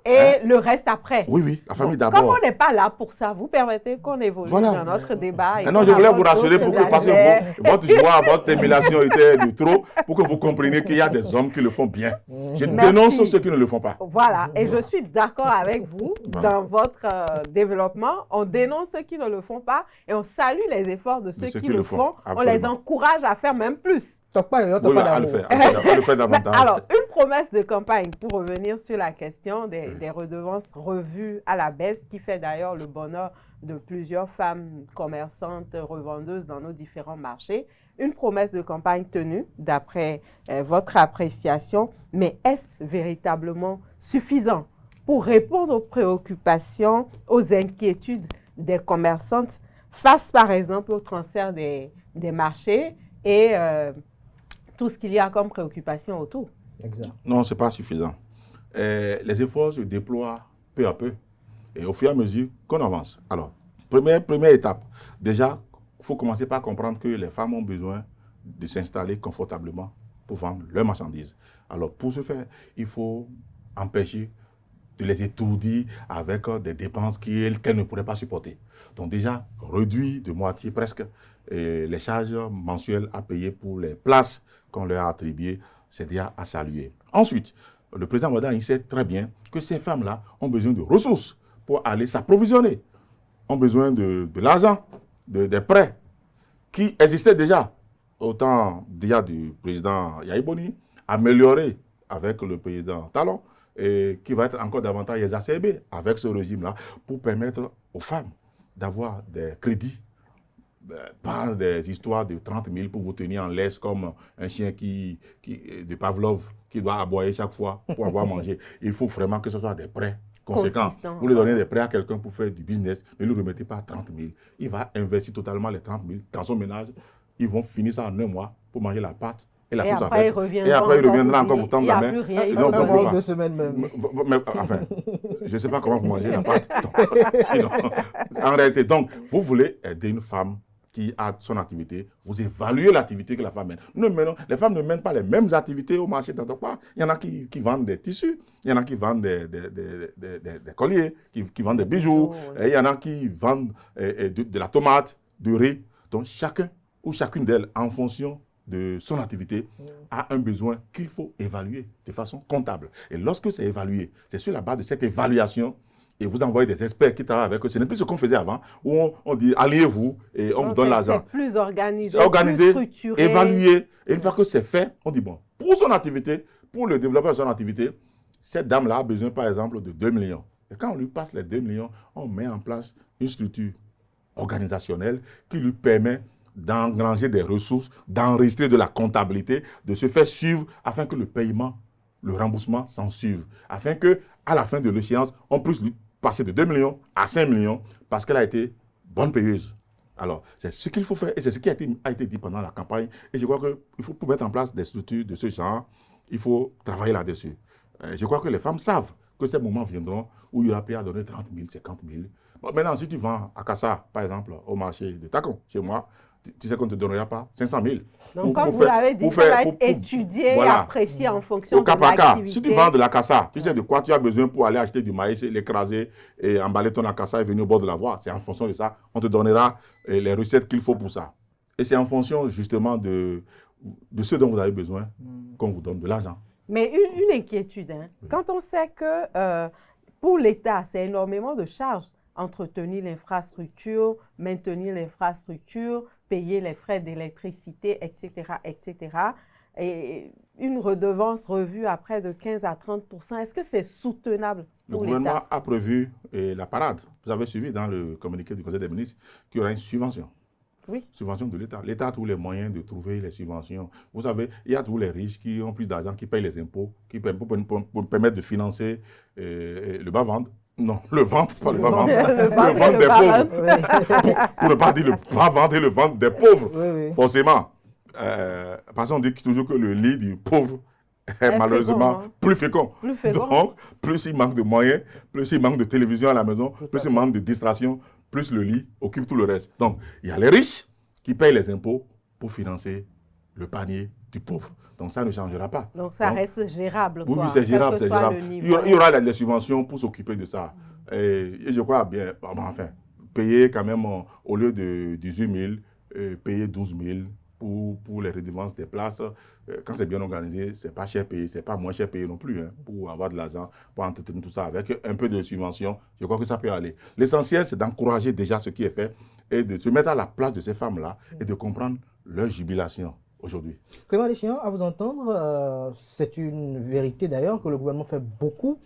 Et le reste après. Oui, la famille d'abord. Comme on n'est pas là pour ça, vous permettez qu'on évolue dans notre débat. Non, je voulais vous rassurer pour que, parce que votre joie, votre émulation était de trop, pour que vous compreniez qu'il y a des hommes qui le font bien. Je dénonce ceux qui ne le font pas. Voilà, et je suis d'accord avec vous dans votre développement. On dénonce ceux qui ne le font pas et on salue les efforts de ceux qui le font. On les encourage à faire même plus. À le faire davantage. Alors, une promesse de campagne, pour revenir sur la question des redevances revues à la baisse, qui fait d'ailleurs le bonheur de plusieurs femmes commerçantes, revendeuses dans nos différents marchés. Une promesse de campagne tenue, d'après votre appréciation, mais est-ce véritablement suffisant pour répondre aux préoccupations, aux inquiétudes des commerçantes face, par exemple, au transfert des marchés et tout ce qu'il y a comme préoccupation autour? Exact. Non, ce n'est pas suffisant. Les efforts se déploient peu à peu et au fur et à mesure qu'on avance. Alors, première étape, déjà, il faut commencer par comprendre que les femmes ont besoin de s'installer confortablement pour vendre leurs marchandises. Alors, pour ce faire, il faut empêcher de les étourdir avec des dépenses qu'elles ne pourraient pas supporter. Donc déjà, réduire de moitié presque les charges mensuelles à payer pour les places qu'on leur a attribuées, c'est déjà à saluer. Ensuite, le président Wada, il sait très bien que ces femmes-là ont besoin de ressources pour aller s'approvisionner, ont besoin de l'argent, des prêts qui existaient déjà au temps déjà du président Yahi Boni, amélioré avec le président Talon, et qui va être encore davantage exacerbé avec ce régime-là pour permettre aux femmes d'avoir des crédits, pas des histoires de 30 000 pour vous tenir en laisse comme un chien de Pavlov qui doit aboyer chaque fois pour avoir mangé. Il faut vraiment que ce soit des prêts conséquents. Vous lui donnez des prêts à quelqu'un pour faire du business, ne lui remettez pas 30 000. Il va investir totalement les 30 000 dans son ménage. Ils vont finir ça en un mois pour manger la pâte. Et après, il reviendra encore vous tendre la main. Il va avoir 2 semaines même. Enfin, je ne sais pas comment vous mangez la pâte. Sinon, en réalité, donc, vous voulez aider une femme qui a son activité, vous évaluez l'activité que la femme mène. Les femmes ne mènent pas les mêmes activités au marché. Il y en a qui vendent des tissus, il y en a qui vendent des colliers, qui vendent des bijoux, et il y en a qui vendent de la tomate, du riz. Donc, chacun ou chacune d'elles, en fonction de son activité, a un besoin qu'il faut évaluer de façon comptable. Et lorsque c'est évalué, c'est sur la base de cette évaluation, et vous envoyez des experts qui travaillent avec eux. Ce n'est plus ce qu'on faisait avant, où on dit alliez-vous et on vous donne l'argent. C'est plus organisé, plus structuré. Évalué. Et une fois que c'est fait, on dit bon, pour son activité, pour le développement de son activité, cette dame-là a besoin par exemple de 2 millions. Et quand on lui passe les 2 millions, on met en place une structure organisationnelle qui lui permet d'engranger des ressources, d'enregistrer de la comptabilité, de se faire suivre afin que le paiement, le remboursement s'en suive. Afin qu'à la fin de l'échéance, on puisse lui passer de 2 millions à 5 millions parce qu'elle a été bonne payeuse. Alors, c'est ce qu'il faut faire et c'est ce qui a été dit pendant la campagne. Et je crois qu'il faut, pour mettre en place des structures de ce genre, il faut travailler là-dessus. Je crois que les femmes savent que ces moments viendront où il y aura plus à donner 30 000, 50 000. Bon, maintenant, si tu vends à Kassa, par exemple, au marché de Takon, chez moi, tu sais qu'on ne te donnera pas 500 000. Donc, comme vous l'avez dit, ça va être étudié et apprécié en fonction de l'activité. Si tu vends de la Kassa, tu sais de quoi tu as besoin pour aller acheter du maïs, l'écraser et emballer ton Kassa et venir au bord de la voie. C'est en fonction de ça. On te donnera les recettes qu'il faut pour ça. Et c'est en fonction justement de ce dont vous avez besoin qu'on vous donne de l'argent. Mais une inquiétude, hein. Oui. Quand on sait que pour l'État, c'est énormément de charges, entretenir l'infrastructure, maintenir l'infrastructure, payer les frais d'électricité, etc., etc. Et une redevance revue à près de 15 à 30%, est-ce que c'est soutenable pour l'État? Le gouvernement a prévu la parade. Vous avez suivi dans le communiqué du Conseil des ministres qu'il y aura une subvention. Oui. Subvention de l'État. L'État a tous les moyens de trouver les subventions. Vous savez, il y a tous les riches qui ont plus d'argent, qui payent les impôts, pour permettre de financer le bas-vente. Non, le ventre, pas le bas-ventre. Le ventre des pauvres. Pour ne pas dire le bas-ventre et le ventre des pauvres. Oui. Forcément. Parce qu'on dit toujours que le lit du pauvre est malheureusement plus fécond. Donc, plus il manque de moyens, plus il manque de télévision à la maison, plus il manque de distraction, plus le lit occupe tout le reste. Donc, il y a les riches qui payent les impôts pour financer le panier du pauvre. Donc, ça ne changera pas. Donc, ça reste gérable. Oui, c'est gérable, c'est gérable. Il y aura les subventions pour s'occuper de ça. Et je crois bien, enfin, payer quand même, au lieu de 18 000, payer 12 000 pour les redevances des places. Quand c'est bien organisé, ce n'est pas cher payé, ce n'est pas moins cher payé non plus, hein, pour avoir de l'argent, pour entretenir tout ça. Avec un peu de subvention, je crois que ça peut aller. L'essentiel, c'est d'encourager déjà ce qui est fait et de se mettre à la place de ces femmes-là et de comprendre leur jubilation aujourd'hui. Clément Adéchian, à vous entendre, c'est une vérité d'ailleurs que le gouvernement fait beaucoup.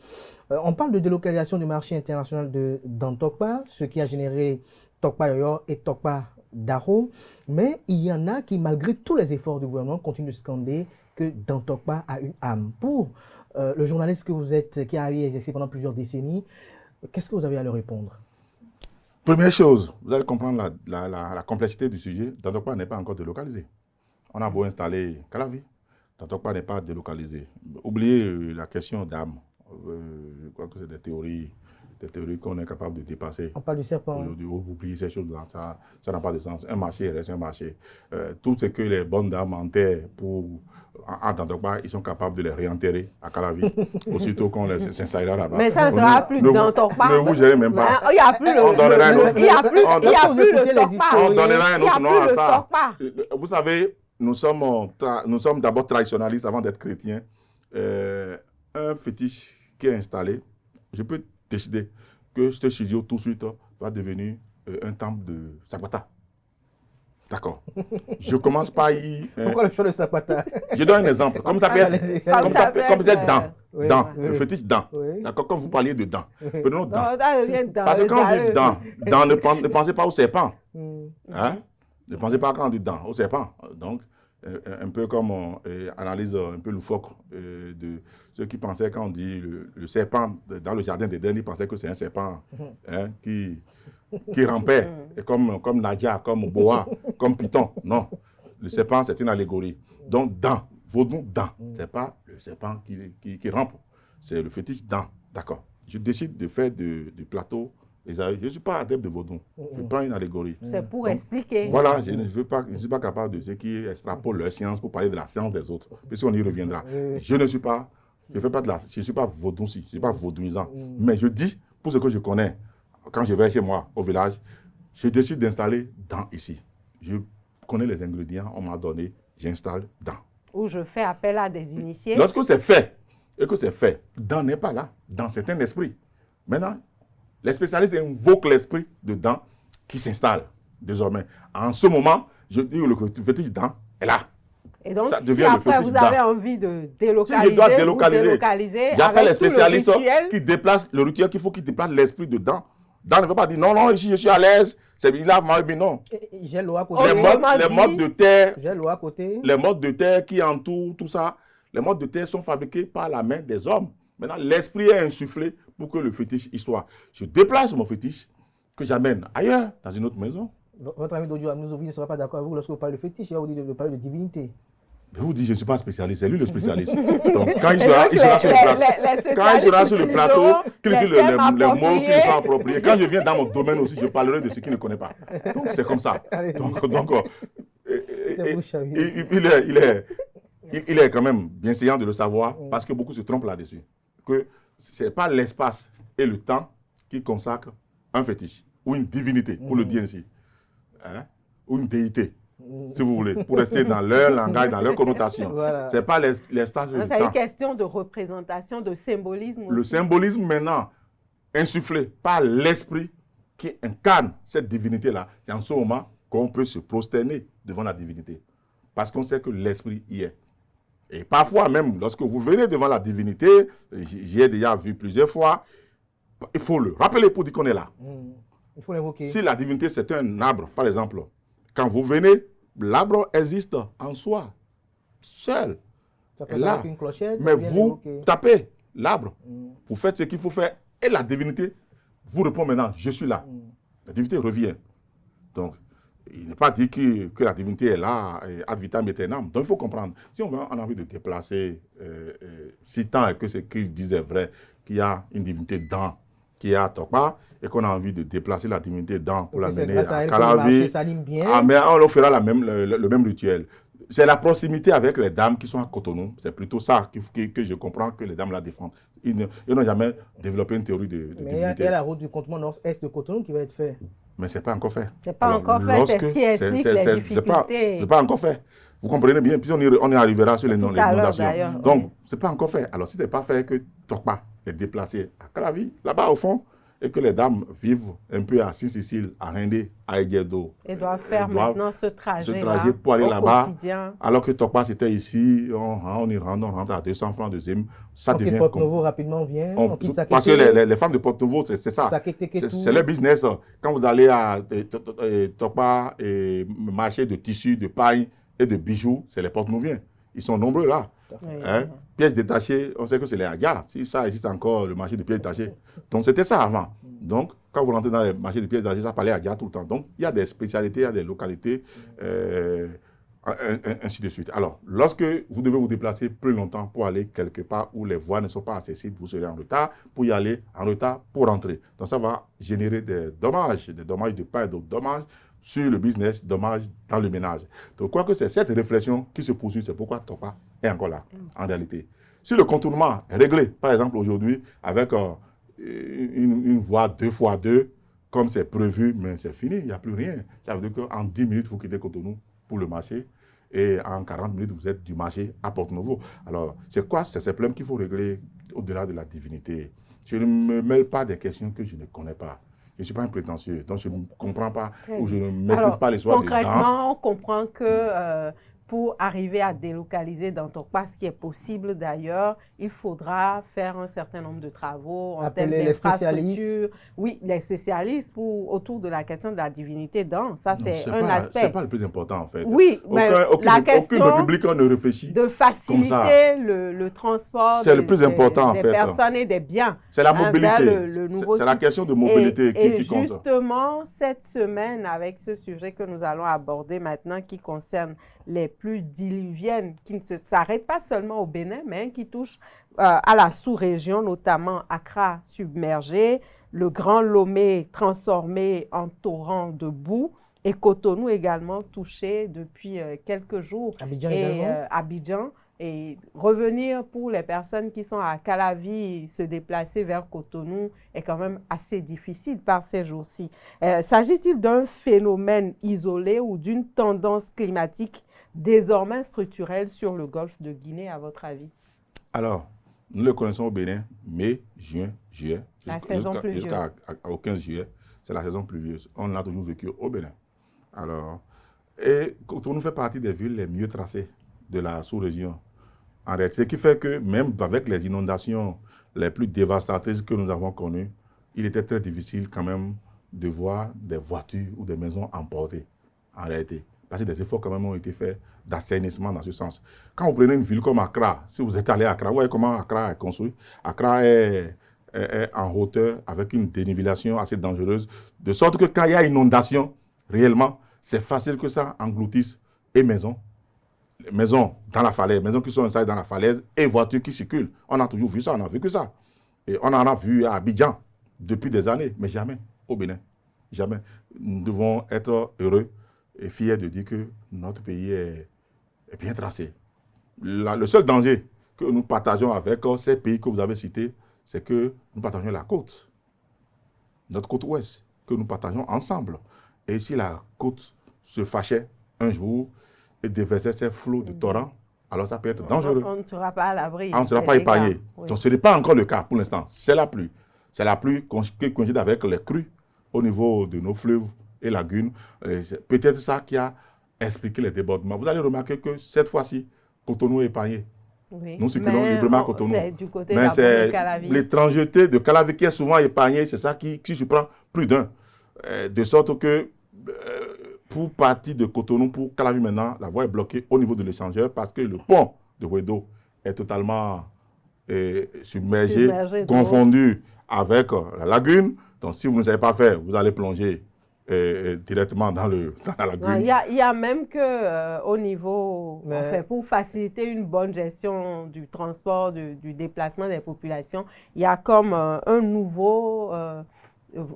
On parle de délocalisation du marché international d'Antokpa, ce qui a généré Tokpa Yoyo et Tokpa Daro. Mais il y en a qui, malgré tous les efforts du gouvernement, continuent de scander que Dantokpa a une âme. Pour le journaliste que vous êtes, qui a exercé pendant plusieurs décennies, qu'est-ce que vous avez à leur répondre? Première chose, vous allez comprendre la complexité du sujet. Dantokpa n'est pas encore délocalisé. On a beau installer Calavi, Dantokpa n'est pas délocalisé. Oubliez la question d'âme. Je crois que c'est des théories qu'on est capable de dépasser. On parle du serpent. Oubliez ces choses-là, ça n'a pas de sens. Un marché reste un marché. Tout ce que les bonnes dames enterrent en Dantokpa, ils sont capables de les réenterrer à Calavi, aussitôt qu'on les s'installera là-bas. Mais ça ne sera plus Dantokpa. Ne vous gérez même pas. Il n'y a plus On donnera le Tokpa. On donnera un autre nom à ça. Tokpa. Vous savez, nous sommes d'abord traditionnalistes avant d'être chrétiens. Un fétiche qui est installé, je peux décider que ce studio tout de suite va devenir un temple de Sakwata. D'accord. Je commence par y... Pourquoi le choix de Sakwata? Je donne un exemple. Comme ça peut être, comme c'est dents. Oui, Dents. oui. Le fétiche dents. Oui. D'accord. Quand vous parliez de dents. Prenons dents. Parce Parce que quand on dit dents, ne pensez pas au serpent. Hein? Ne pensez pas quand on dit dents, au serpent. Donc, un peu comme on analyse un peu loufoque de ceux qui pensaient quand on dit le serpent dans le jardin d'Éden, ils pensaient que c'est un serpent hein, qui rampait, et comme Nadia, comme Boa, comme Python. Non, le serpent c'est une allégorie. Donc dents, vaudou dents, c'est pas le serpent qui rampe, c'est le fétiche dents. D'accord. Je décide de faire du plateau. Je ne suis pas adepte de vaudou. Je prends une allégorie. C'est pour Donc, expliquer. Voilà, je ne suis pas capable de ceux qui extrapolent leur science pour parler de la science des autres, puisqu'on y reviendra. Je ne suis pas, je ne suis pas vaudou, je ne suis pas vaudouisant. Mais je dis, pour ce que je connais, quand je vais chez moi, au village, je décide d'installer dents ici. Je connais les ingrédients, on m'a donné, j'installe dents. Où je fais appel à des initiés. Lorsque c'est fait, et que c'est fait, dents n'est pas là, dans c'est un esprit. Maintenant, les spécialistes invoquent l'esprit dedans qui s'installe désormais. En ce moment, je dis que le fétiche dent est là. Et donc, ça si devient le après fétiche vous avez dent. envie de délocaliser, Si je dois délocaliser, j'appelle les avec tout le spécialistes rituel. qui déplacent le rituel qu'il faut qu'ils déplacent l'esprit dedans. Dent ne veut pas dire non, non, ici je suis à l'aise. Il a mal, mais non. J'ai l'eau à côté. Les modes de terre, J'ai l'eau à côté. les modes de terre qui entourent tout ça, les modes de terre sont fabriqués par la main des hommes. Maintenant, l'esprit est insufflé pour que le fétiche y soit. Je déplace mon fétiche, que j'amène ailleurs, dans une autre maison. Votre ami d'audio ne sera pas d'accord avec vous lorsque vous parlez de fétiche, il va vous dire de parler de divinité. Je vous dis, je ne suis pas spécialiste, c'est lui le spécialiste. Donc, quand il sera sur le plateau, quand il sera sur le plateau, qu'il utilise les mots qui lui sont appropriés. Quand je viens dans mon domaine aussi, je parlerai de ce qu'il ne connaît pas. Donc, c'est comme ça. Donc il est quand même bien séant de le savoir, parce que beaucoup se trompent là-dessus. Que ce n'est pas l'espace et le temps qui consacrent un fétiche, ou une divinité, pour le dire ainsi, hein? Ou une déité, si vous voulez, pour rester dans leur langage, dans leur connotation. Voilà. Ce n'est pas l'espace et le temps. C'est une question de représentation, de symbolisme aussi. Le symbolisme maintenant, insufflé par l'esprit qui incarne cette divinité-là, c'est en ce moment qu'on peut se prosterner devant la divinité. Parce qu'on sait que l'esprit y est. Et parfois même, lorsque vous venez devant la divinité, j'y ai déjà vu plusieurs fois, il faut le rappeler pour dire qu'on est là. Il faut l'invoquer. Si la divinité, c'est un arbre, par exemple, quand vous venez, l'arbre existe en soi, seul. Ça peut être une clochette, mais vous tapez l'arbre, vous faites ce qu'il faut faire, et la divinité vous répond maintenant, je suis là. La divinité revient. Donc, il n'est pas dit que la divinité est là, ad vitam aeternam. Donc, il faut comprendre. Si on a envie de déplacer, si tant que ce qu'il disait vrai, qu'il y a une divinité dans, qui est à Tokpa, et qu'on a envie de déplacer la divinité dans pour l'amener à Calavi, mais on leur fera le même rituel. C'est la proximité avec les dames qui sont à Cotonou. C'est plutôt ça que je comprends que les dames la défendent. Ils n'ont jamais développé une théorie de divinité. Mais il y a la route du continent nord-est de Cotonou qui va être faite. Mais ce n'est pas encore fait. Ce n'est pas encore fait, c'est ce qui explique les difficultés. Ce n'est pas encore fait. Vous comprenez bien, puis on y arrivera sur les inondations. Donc, ce n'est pas encore fait. Alors, si ce n'est pas fait, que Tokpa est déplacé à Calavi, là-bas au fond, et que les dames vivent un peu à Sicile, à Rindé, à Egyedo. Et doivent faire maintenant ce trajet pour aller là-bas. Quotidien. Alors que Tokpa, c'était ici, on y rentre à 200 francs deuxième. Ça donc devient Porto-Novo rapidement vient. Parce que les femmes de Porto-Novo, c'est ça. C'est le business. Quand vous allez à Tokpa et marché de tissus, de paille et de bijoux, c'est les Porto-Noviens. Ils sont nombreux là. Oui. Hein? Pièces détachées, on sait que c'est les Adia. Si ça existe encore, le marché de pièces détachées. Donc c'était ça avant. Donc quand vous rentrez dans les marchés de pièces détachées, ça parlait Adia tout le temps. Donc il y a des spécialités, il y a des localités, ainsi de suite. Alors, lorsque vous devez vous déplacer plus longtemps pour aller quelque part où les voies ne sont pas accessibles, vous serez en retard. Pour y aller, en retard pour rentrer. Donc ça va générer des dommages de part et d'autre, dommages sur le business, dommages dans le ménage. Donc, quoi que c'est cette réflexion qui se poursuit, c'est pourquoi Tokpa est encore là, en réalité. Si le contournement est réglé, par exemple aujourd'hui, avec une voie 2x2, comme c'est prévu, mais c'est fini, il n'y a plus rien. Ça veut dire qu'en 10 minutes, vous quittez Cotonou pour le marché, et en 40 minutes, vous êtes du marché à Porto-Novo. Alors, c'est quoi? C'est ces problèmes qu'il faut régler au-delà de la divinité. Je ne me mêle pas des questions que je ne connais pas. Je ne suis pas un prétentieux, donc je ne comprends pas ou je ne maîtrise pas les soins des dents. Concrètement, on comprend que pour arriver à délocaliser dans Tokpa, ce qui est possible d'ailleurs, il faudra faire un certain nombre de travaux en termes d'infrastructure. Oui, les spécialistes autour de la question de la divinité dans. Ça, c'est un aspect. Ce n'est pas le plus important en fait. Oui, mais la question aucun république ne réfléchit de faciliter le transport le plus important, des personnes et des biens. C'est la mobilité. C'est la question de mobilité qui compte. Et justement, cette semaine, avec ce sujet que nous allons aborder maintenant, qui concerne les plus diluviennes, qui ne s'arrêtent pas seulement au Bénin, mais qui touchent à la sous-région, notamment Accra submergé, le Grand Lomé transformé en torrent de boue, et Cotonou également touché depuis quelques jours. Abidjan également. Abidjan. Et revenir pour les personnes qui sont à Calavi, se déplacer vers Cotonou est quand même assez difficile par ces jours-ci. S'agit-il d'un phénomène isolé ou d'une tendance climatique désormais structurelle sur le golfe de Guinée, à votre avis? Alors, nous le connaissons au Bénin, mai, juin, juillet. La saison pluvieuse. Jusqu'au 15 juillet, c'est la saison pluvieuse. On l'a toujours vécu au Bénin. Alors, et Cotonou fait partie des villes les mieux tracées de la sous-région. En réalité, ce qui fait que même avec les inondations les plus dévastatrices que nous avons connues, il était très difficile quand même de voir des voitures ou des maisons emportées, en réalité. Parce que des efforts quand même ont été faits d'assainissement dans ce sens. Quand vous prenez une ville comme Accra, si vous êtes allé à Accra, vous voyez comment Accra est construit. Accra est en hauteur avec une dénivellation assez dangereuse, de sorte que quand il y a inondation, réellement, c'est facile que ça engloutisse et maisons dans la falaise, maisons qui sont installées dans la falaise et voitures qui circulent. On a toujours vu ça, on a vécu ça. Et on en a vu à Abidjan depuis des années, mais jamais au Bénin. Jamais. Nous devons être heureux et fiers de dire que notre pays est bien tracé. Le seul danger que nous partageons avec ces pays que vous avez cités, c'est que nous partageons la côte. Notre côte ouest, que nous partageons ensemble. Et si la côte se fâchait un jour et déversait ses flots de torrents, alors ça peut être dangereux. On ne sera pas à l'abri. On ne sera pas épargné. Oui. Donc ce n'est pas encore le cas pour l'instant. C'est la pluie. C'est la pluie qui coïncide avec les crues au niveau de nos fleuves et lagunes. C'est peut-être ça qui a expliqué les débordements. Vous allez remarquer que cette fois-ci, Cotonou est épargné. Oui. Nous circulons librement à Cotonou. Mais c'est l'étrangeté de Calavi qui est souvent épargnée. C'est ça qui surprend plus d'un. De sorte que pour partir de Cotonou, pour Calavi maintenant, la voie est bloquée au niveau de l'échangeur parce que le pont de Wedo est totalement submergé, confondu avec la lagune. Donc si vous ne savez pas faire, vous allez plonger directement dans la lagune. Il y a même que au niveau, pour faciliter une bonne gestion du transport, du déplacement des populations, il y a comme un nouveau...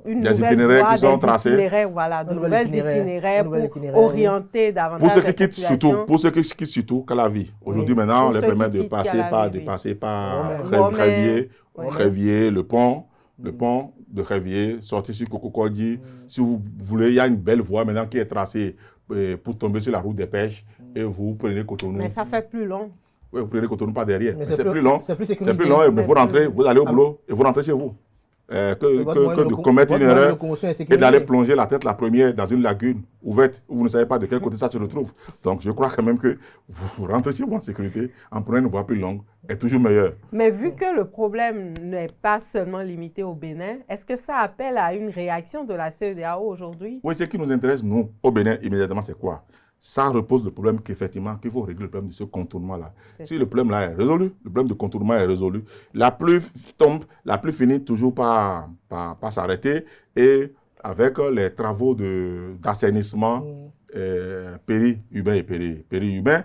des itinéraires qui sont tracés. Voilà, de nouvelles itinéraires pour orienter davantage les populations. Pour ceux qui quittent surtout Calavi. Aujourd'hui, maintenant, on les permet de passer par Révier, le pont de Révier, sortir sur Coco-Cordie. Si vous voulez, il y a une belle voie maintenant qui est tracée pour tomber sur la route des pêches et vous prenez Cotonou. Mais ça fait plus long. Oui, vous prenez Cotonou pas derrière. C'est plus long. C'est plus long et vous rentrez, vous allez au boulot et vous rentrez chez vous. que de commettre une erreur et d'aller plonger la tête la première dans une lagune ouverte où vous ne savez pas de quel côté ça se retrouve. Donc, je crois quand même que vous rentrez chez vous en sécurité en prenant une voie plus longue est toujours meilleur. Mais vu que le problème n'est pas seulement limité au Bénin, est-ce que ça appelle à une réaction de la CEDEAO aujourd'hui? Oui, ce qui nous intéresse, nous, au Bénin, immédiatement, c'est quoi? Ça repose le problème qu'effectivement, qu'il faut régler le problème de ce contournement-là. Si le problème-là est résolu, le problème de contournement est résolu, la pluie tombe, la pluie finit toujours par s'arrêter et avec les travaux d'assainissement péri-urbain et péri-urbain,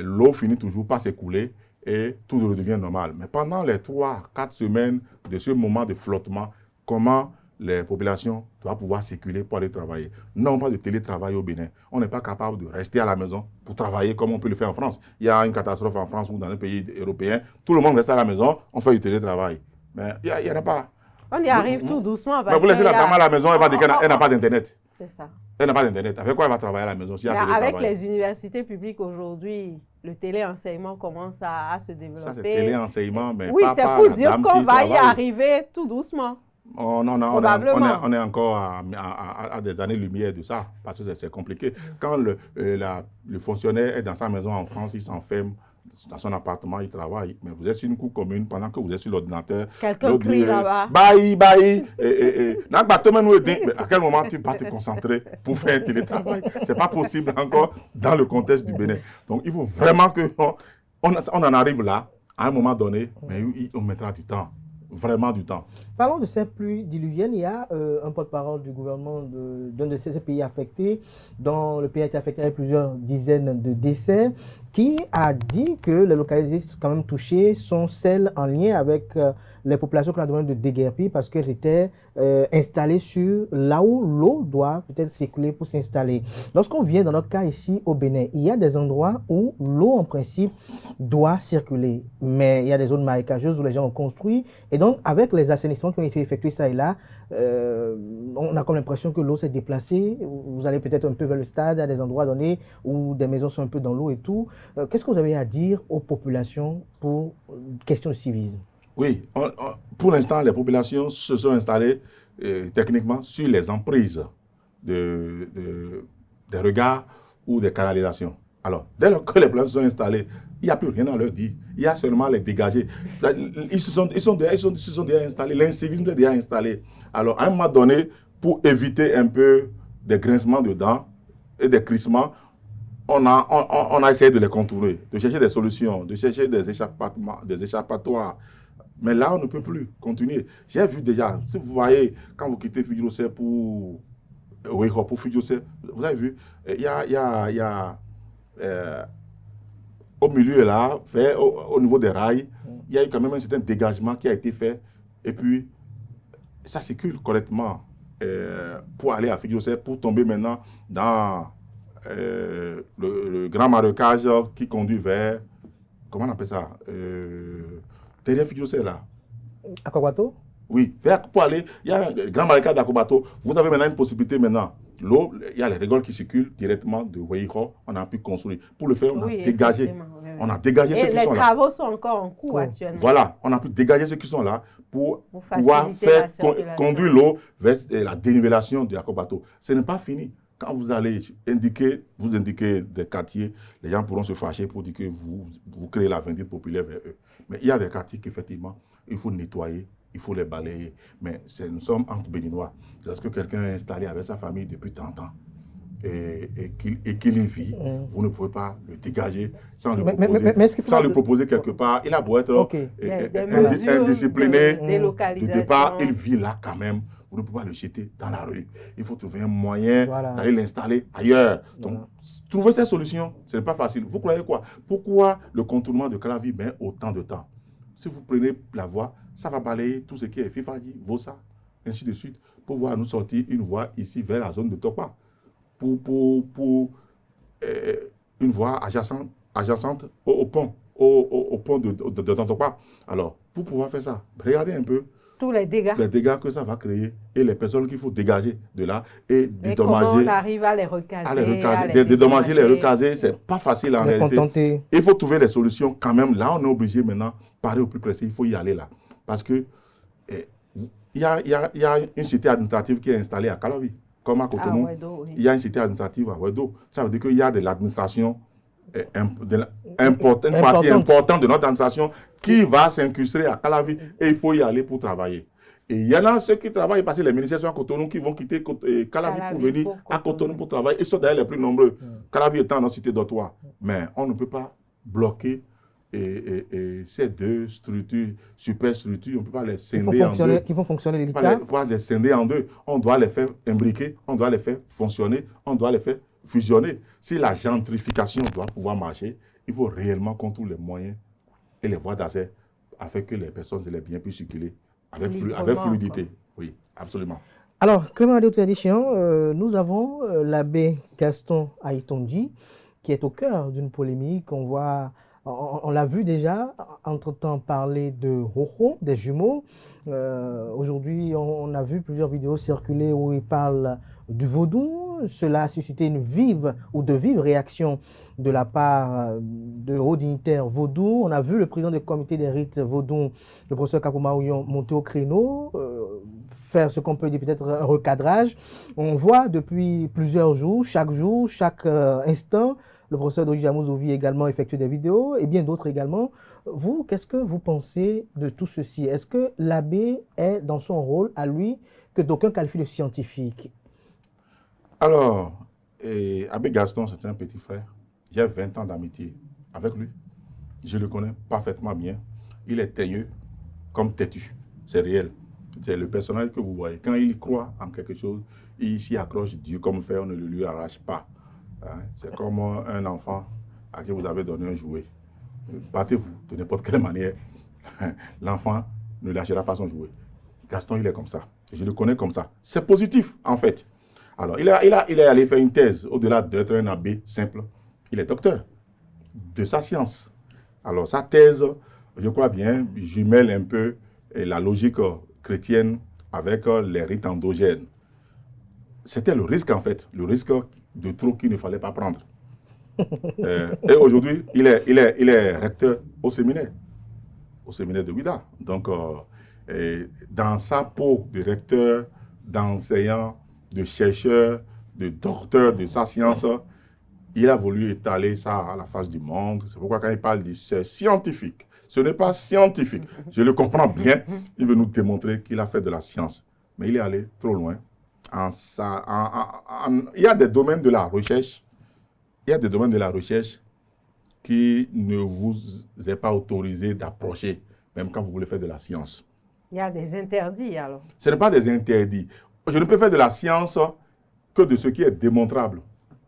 l'eau finit toujours par s'écouler et tout redevient normal. Mais pendant les 3-4 semaines de ce moment de flottement, comment les populations doivent pouvoir circuler pour aller travailler? Non, pas de télétravail au Bénin. On n'est pas capable de rester à la maison pour travailler comme on peut le faire en France. Il y a une catastrophe en France ou dans un pays européen, tout le monde reste à la maison, on fait du télétravail. Mais il n'y en a pas. On y arrive tout doucement. Mais vous laissez la dame à la maison, elle va dire qu'elle n'a pas d'Internet. C'est ça. Elle n'a pas d'Internet. Avec quoi elle va travailler à la maison si avec les universités publiques aujourd'hui, le téléenseignement commence à se développer. Ça, c'est téléenseignement, mais oui, c'est pour dire qu'on va y arriver tout doucement. On est encore à des années-lumière de ça, parce que c'est compliqué. Quand le fonctionnaire est dans sa maison en France, il s'enferme dans son appartement, il travaille. Mais vous êtes sur une cour commune, pendant que vous êtes sur l'ordinateur. Quelqu'un crie là-bas. Baï. À quel moment tu vas te concentrer pour faire un télétravail? Ce n'est pas possible encore dans le contexte du Bénin. Donc, il faut vraiment qu'on en arrive là, à un moment donné, mais on mettra du temps. Vraiment du temps. Parlons de ces pluies diluviennes. Il y a un porte-parole du gouvernement d'un de ces pays affectés, dont le pays a été affecté avec plusieurs dizaines de décès, qui a dit que les localités quand même touchées sont celles en lien avec les populations qu'on a demandé de déguerpir parce qu'elles étaient installées sur là où l'eau doit peut-être circuler pour s'installer. Lorsqu'on vient dans notre cas ici au Bénin, il y a des endroits où l'eau en principe doit circuler, mais il y a des zones marécageuses où les gens ont construit et donc avec les assainissements qui ont été effectués ça et là, on a comme l'impression que l'eau s'est déplacée. Vous allez peut-être un peu vers le stade à des endroits donnés où des maisons sont un peu dans l'eau et tout. Qu'est-ce que vous avez à dire aux populations pour question de civisme? Oui, pour l'instant, les populations se sont installées techniquement sur les emprises des regards ou des canalisations. Alors, dès lors que les populations sont installées, il n'y a plus rien à leur dire. Il y a seulement les dégager. Ils se sont déjà installés, l'incivisme est déjà installé. Alors, à un moment donné, pour éviter un peu des grincements de dents et des crissements, on a essayé de les contourner, de chercher des solutions, de chercher des échappatoires. Mais là, on ne peut plus continuer. J'ai vu déjà, si vous voyez, quand vous quittez Fidjosé pour Fidjosé, vous avez vu, il y a au milieu là, fait au niveau des rails, il y a eu quand même un certain dégagement qui a été fait. Et puis, ça circule correctement pour aller à Fidjosé, pour tomber maintenant dans le grand marécage qui conduit vers, comment on appelle ça, derrière Fidjosé là. Akobato? Oui, pour aller, il y a un grand marécage d'Akobato. Vous avez maintenant une possibilité maintenant. L'eau, il y a les rigoles qui circulent directement de Weiko. On a pu construire. Pour le faire, on a dégagé. Oui. On a dégagé ceux qui sont là. Les travaux sont encore en cours actuellement. Voilà, on a pu dégager ceux qui sont là pour pouvoir faire conduire l'eau vers la dénivellation de Akobato. Ce n'est pas fini. Quand vous allez indiquer des quartiers, les gens pourront se fâcher pour dire que vous créez la vindicte populaire vers eux. Mais il y a des quartiers qu'effectivement, il faut nettoyer, il faut les balayer. Mais nous sommes entre Béninois. Lorsque quelqu'un est installé avec sa famille depuis 30 ans et qu'il y vit, vous ne pouvez pas le dégager sans lui proposer quelque part. Il a beau être indiscipliné de départ, il vit là quand même. Vous ne pouvez pas le jeter dans la rue. Il faut trouver un moyen d'aller l'installer ailleurs. Donc, trouver cette solution, ce n'est pas facile. Vous croyez quoi? Pourquoi le contournement de Calavi met autant de temps? Si vous prenez la voie, ça va balayer tout ce qui est Fifadi, Vossa, ainsi de suite, pour pouvoir nous sortir une voie ici vers la zone de Tokpa. Pour une voie adjacente au pont, au pont de Tokpa. Alors, pour pouvoir faire ça, regardez un peu tous les dégâts que ça va créer et les personnes qu'il faut dégager de là et dédommager. Comment on arrive à les recaser, dédommager, les recaser, c'est pas facile en réalité. Contenter. Il faut trouver des solutions quand même. Là, on est obligé maintenant, parer au plus précis, il faut y aller là. Parce que il y a une cité administrative qui est installée à Calavi, comme à Cotonou. Wedo, oui. Il y a une cité administrative à Wedo. Ça veut dire qu'il y a de l'administration, une partie importante de notre administration qui va s'incruster à Calavi et il faut y aller pour travailler. Et il y en a ceux qui travaillent parce que les ministères sont à Cotonou qui vont quitter Calavi pour venir à Cotonou pour travailler. Ils sont d'ailleurs les plus nombreux. Calavi étant notre cité d'Ottawa. Mais on ne peut pas bloquer ces deux structures, super structures, on ne peut pas les scinder en deux. Qui vont fonctionner On ne peut pas les scinder en deux. On doit les faire imbriquer, on doit les faire fonctionner, on doit les faire fusionner. Si la gentrification doit pouvoir marcher, il faut réellement qu'on trouve les moyens et les voies d'accès afin que les personnes et les biens puissent circuler avec fluidité. Oui, absolument. Alors, Clément Adeotia-Adéchian, nous avons l'abbé Gaston Aïtondi qui est au cœur d'une polémique. On l'a vu déjà, entre-temps, parler de Rojo, des jumeaux. Aujourd'hui, on a vu plusieurs vidéos circuler où il parle du vaudou. Cela a suscité une vive réaction de la part de hauts dignitaires vaudou. On a vu le président du comité des rites vaudou, le professeur Kakuma Ouyon, monter au créneau, faire ce qu'on peut dire peut-être un recadrage. On voit depuis plusieurs jours, chaque instant, le professeur Doji Jamouzovi également effectue des vidéos et bien d'autres également. Vous, qu'est-ce que vous pensez de tout ceci? Est-ce que l'abbé est dans son rôle à lui que d'aucuns qualifient de scientifique? Alors, Abbé Gaston, c'est un petit frère. J'ai 20 ans d'amitié avec lui. Je le connais parfaitement bien. Il est teigneux comme têtu. C'est réel. C'est le personnage que vous voyez. Quand il croit en quelque chose, il s'y accroche Dieu comme fer, on ne le lui arrache pas. Hein? C'est comme un enfant à qui vous avez donné un jouet. Battez-vous de n'importe quelle manière. L'enfant ne lâchera pas son jouet. Gaston, il est comme ça. Je le connais comme ça. C'est positif, en fait. Alors, il est allé faire une thèse. Au-delà d'être un abbé simple, il est docteur de sa science. Alors, sa thèse, je crois bien, jumelle un peu la logique chrétienne avec les rites endogènes. C'était le risque, en fait. Le risque de trop qu'il ne fallait pas prendre. Et aujourd'hui, il est recteur au séminaire de Ouida. Donc, dans sa peau de recteur, d'enseignant, de chercheur, de docteur de sa science, il a voulu étaler ça à la face du monde. C'est pourquoi quand il parle de c'est scientifique, ce n'est pas scientifique. Je le comprends bien. Il veut nous démontrer qu'il a fait de la science. Mais il est allé trop loin. Il y a des domaines de la recherche. Il y a des domaines de la recherche qui ne vous est pas autorisé d'approcher, même quand vous voulez faire de la science. Il y a des interdits, alors. Ce n'est pas des interdits. Je ne peux faire de la science que de ce qui est démontrable.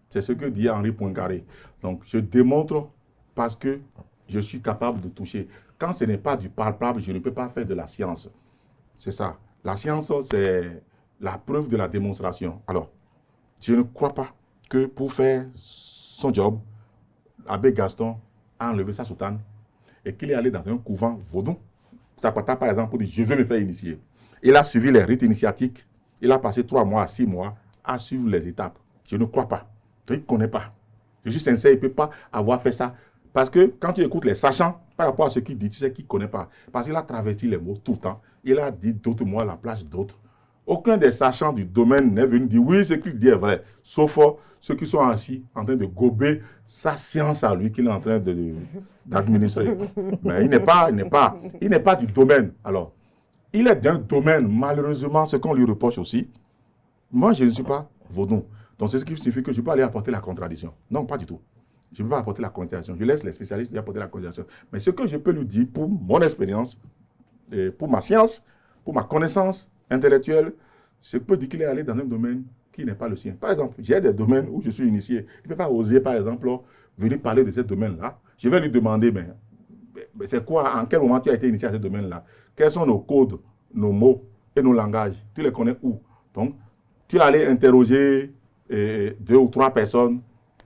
C'est ce que dit Henri Poincaré. Donc, je démontre parce que je suis capable de toucher. Quand ce n'est pas du palpable, je ne peux pas faire de la science. C'est ça. La science, c'est la preuve de la démonstration. Alors, je ne crois pas que pour faire son job, Abbé Gaston a enlevé sa soutane et qu'il est allé dans un couvent vaudou. Sapata, par exemple, pour dire « je veux me faire initier ». Il a suivi les rites initiatiques. Il a passé 3 mois à 6 mois à suivre les étapes. Je ne crois pas. Je ne connais pas. Je suis sincère, il ne peut pas avoir fait ça. Parce que quand tu écoutes les sachants, par rapport à ce qu'il dit, tu sais qu'il ne connaît pas. Parce qu'il a traversé les mots tout le temps. Il a dit d'autres mots à la place d'autres. Aucun des sachants du domaine n'est venu dire oui, ce qu'il dit est vrai. Sauf ceux qui sont assis en train de gober sa science à lui qu'il est en train d'administrer. Mais il n'est pas du domaine. Alors, il est d'un domaine, malheureusement, ce qu'on lui reproche aussi. Moi, je ne suis pas vaudou. Donc, c'est ce qui signifie que je peux aller apporter la contradiction. Non, pas du tout. Je ne peux pas apporter la contradiction. Je laisse les spécialistes lui apporter la contradiction. Mais ce que je peux lui dire pour mon expérience, pour ma science, pour ma connaissance intellectuelle, c'est que je peux dire qu'il est allé dans un domaine qui n'est pas le sien. Par exemple, j'ai des domaines où je suis initié. Il ne peut pas oser, par exemple, venir parler de ce domaine-là. Je vais lui demander, mais c'est quoi, en quel moment tu as été initié à ce domaine-là? Quels sont nos codes, nos mots et nos langages? Tu les connais où? Donc, tu es allé interroger 2 ou 3 personnes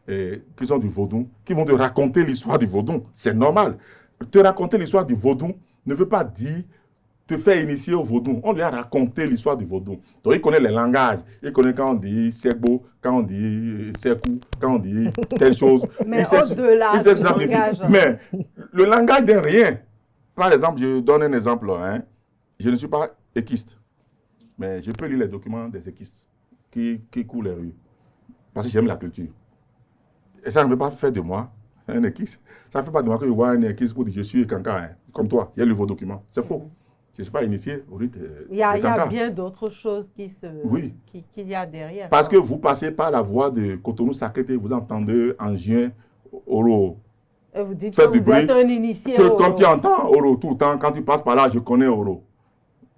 qui sont du vaudou, qui vont te raconter l'histoire du vaudou. C'est normal. Te raconter l'histoire du vaudou ne veut pas dire te faire initier au vaudou. On lui a raconté l'histoire du vaudou. Donc, il connaît les langages. Il connaît quand on dit Sebo, quand on dit Sekou, quand on dit telle chose. Mais au-delà du langage. Mais le langage n'est rien. Par exemple, je donne un exemple. Hein. Je ne suis pas équiste. mais je peux lire les documents des équistes qui courent les rues. Parce que j'aime la culture. Et ça ne veut pas faire de moi un équiste. Ça ne fait pas de moi que je vois un équiste pour dire je suis Kanka, hein. Comme toi, j'ai lu vos documents. C'est faux. Je ne suis pas initié au rite il y a bien d'autres choses qu'il y a derrière. Parce que vous passez par la voie de Cotonou-Sakété, vous entendez en juin Oro. Et vous dites que vous êtes un initié Oro. Comme tu entends Oro tout le temps, quand tu passes par là, je connais Oro.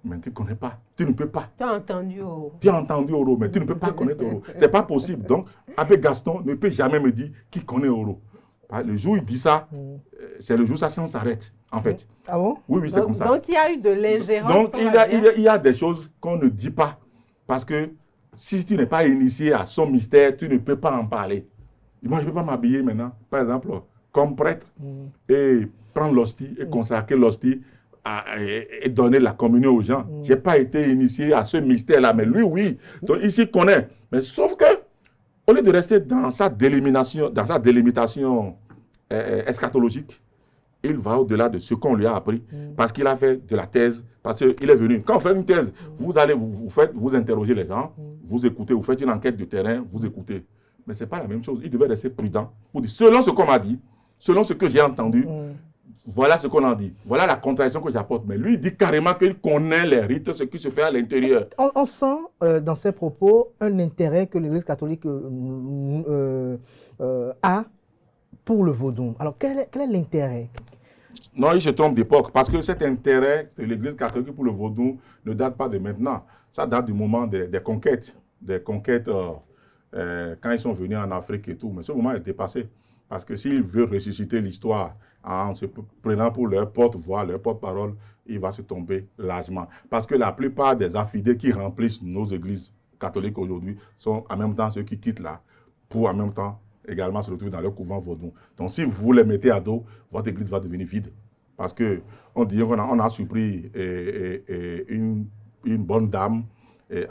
Mais tu ne connais pas. Tu ne peux pas. Tu as entendu Oro. Tu as entendu Oro, mais tu ne peux pas connaître Oro. Ce n'est pas possible. Donc, Abbé Gaston ne peut jamais me dire qu'il connaît Oro. Le jour où il dit ça, c'est le jour où sa science s'arrête, en fait. Ah bon? Oui, c'est comme ça. Donc, il y a eu de l'ingérence. Donc, il y a des choses qu'on ne dit pas. Parce que si tu n'es pas initié à son mystère, tu ne peux pas en parler. Moi, je ne peux pas m'habiller maintenant, par exemple, comme prêtre, et prendre l'hostie, et consacrer l'hostie, et donner la communion aux gens. Je n'ai pas été initié à ce mystère-là, mais lui, oui. Donc, il s'y connaît. Mais sauf que, au lieu de rester dans sa délimitation eschatologique, il va au-delà de ce qu'on lui a appris, parce qu'il a fait de la thèse, parce qu'il est venu. Quand on fait une thèse, vous allez, vous interrogez les gens, vous écoutez, vous faites une enquête de terrain, vous écoutez. Mais ce n'est pas la même chose. Il devait rester prudent pour dire, selon ce qu'on m'a dit, selon ce que j'ai entendu, voilà ce qu'on en dit. Voilà la contradiction que j'apporte. Mais lui, il dit carrément qu'il connaît les rites, ce qui se fait à l'intérieur. On sent dans ses propos un intérêt que l'Église catholique a pour le vaudou. Alors, quel est l'intérêt? Non, il se trompe d'époque. Parce que cet intérêt de l'Église catholique pour le vaudou ne date pas de maintenant. Ça date du moment des conquêtes. Des conquêtes quand ils sont venus en Afrique et tout. Mais ce moment est dépassé. Parce que s'il veut ressusciter l'histoire en se prenant pour leur porte-voix, leur porte-parole, il va se tomber largement. Parce que la plupart des affidés qui remplissent nos églises catholiques aujourd'hui sont en même temps ceux qui quittent là, pour en même temps également se retrouver dans leur couvent vaudou. Donc si vous les mettez à dos, votre église va devenir vide. Parce qu'on dit qu'on a surpris une bonne dame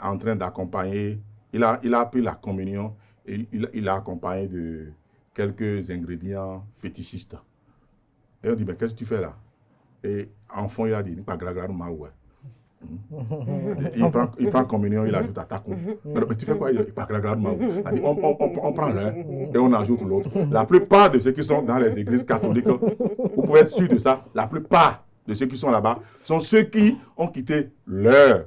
en train d'accompagner, il a pris la communion et il a accompagné de quelques ingrédients fétichistes. Et on dit, mais qu'est-ce que tu fais là? Et en fond, il a dit, pas grave, il prend communion, il ajoute à ta conf. Mais tu fais quoi? Il pas grave, on prend l'un et on ajoute l'autre. La plupart de ceux qui sont dans les églises catholiques, vous pouvez être sûr de ça, la plupart de ceux qui sont là-bas sont ceux qui ont quitté leur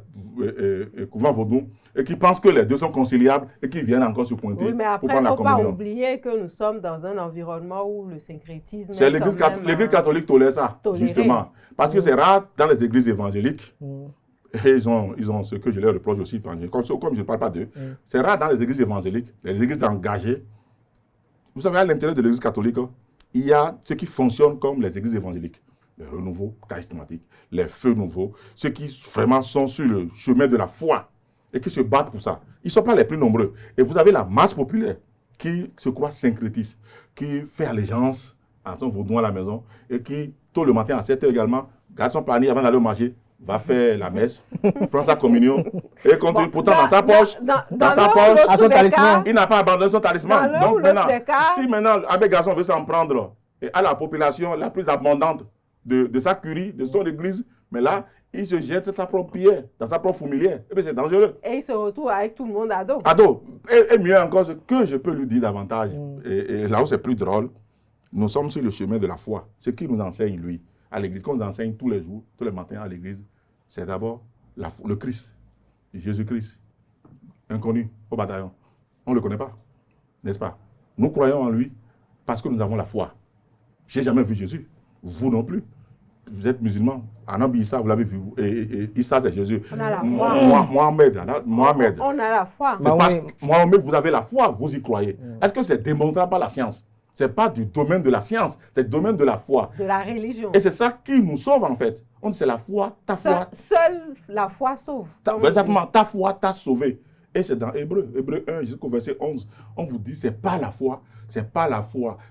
couvent vaudou et qui pensent que les deux sont conciliables et qui viennent encore se pointer oui, mais après, pour prendre la communion. Il ne faut pas oublier que nous sommes dans un environnement où le syncrétisme c'est l'Église catholique tolère ça, justement. Parce que c'est rare dans les églises évangéliques. Et ils ont ce que je leur reproche aussi, comme je ne parle pas d'eux. C'est rare dans les églises évangéliques, les églises engagées. Vous savez, à l'intérieur de l'église catholique, il y a ceux qui fonctionnent comme les églises évangéliques. Les renouveaux charismatiques, les feux nouveaux, ceux qui vraiment sont sur le chemin de la foi et qui se battent pour ça. Ils ne sont pas les plus nombreux. Et vous avez la masse populaire qui se croit syncrétiste, qui fait allégeance à son vaudou à la maison et qui, tôt le matin à 7h également, garde son panier avant d'aller au marché, va faire la messe, prend sa communion et continue. Pourtant, dans sa poche, il n'a pas abandonné son talisman. Donc maintenant, si maintenant Abbé Gaston veut s'en prendre à la population la plus abondante de sa curie, de son église, mais là, il se jette dans sa propre pierre, dans sa propre fourmilière. Et bien, c'est dangereux. Et il se retrouve avec tout le monde à dos. À dos. Et mieux encore, ce que je peux lui dire davantage, et là où c'est plus drôle, nous sommes sur le chemin de la foi. Ce qu'il nous enseigne, lui, à l'église, qu'on nous enseigne tous les jours, tous les matins à l'église, c'est d'abord le Christ, Jésus-Christ, inconnu au bataillon. On ne le connaît pas, n'est-ce pas? Nous croyons en lui parce que nous avons la foi. Je n'ai jamais vu Jésus, vous non plus. Vous êtes musulman, Anabi Issa, vous l'avez vu, et Issa c'est Jésus. On a la foi. Mohamed. On a la foi. Mohamed, vous avez la foi, vous y croyez. Est-ce que c'est démontrable par la science? Ce n'est pas du domaine de la science, c'est du domaine de la foi. De la religion. Et c'est ça qui nous sauve en fait. On dit c'est la foi, ta foi. Seule la foi sauve. Exactement, ta foi t'a sauvé. Et c'est dans Hébreu 1 jusqu'au verset 11. On vous dit, c'est pas la foi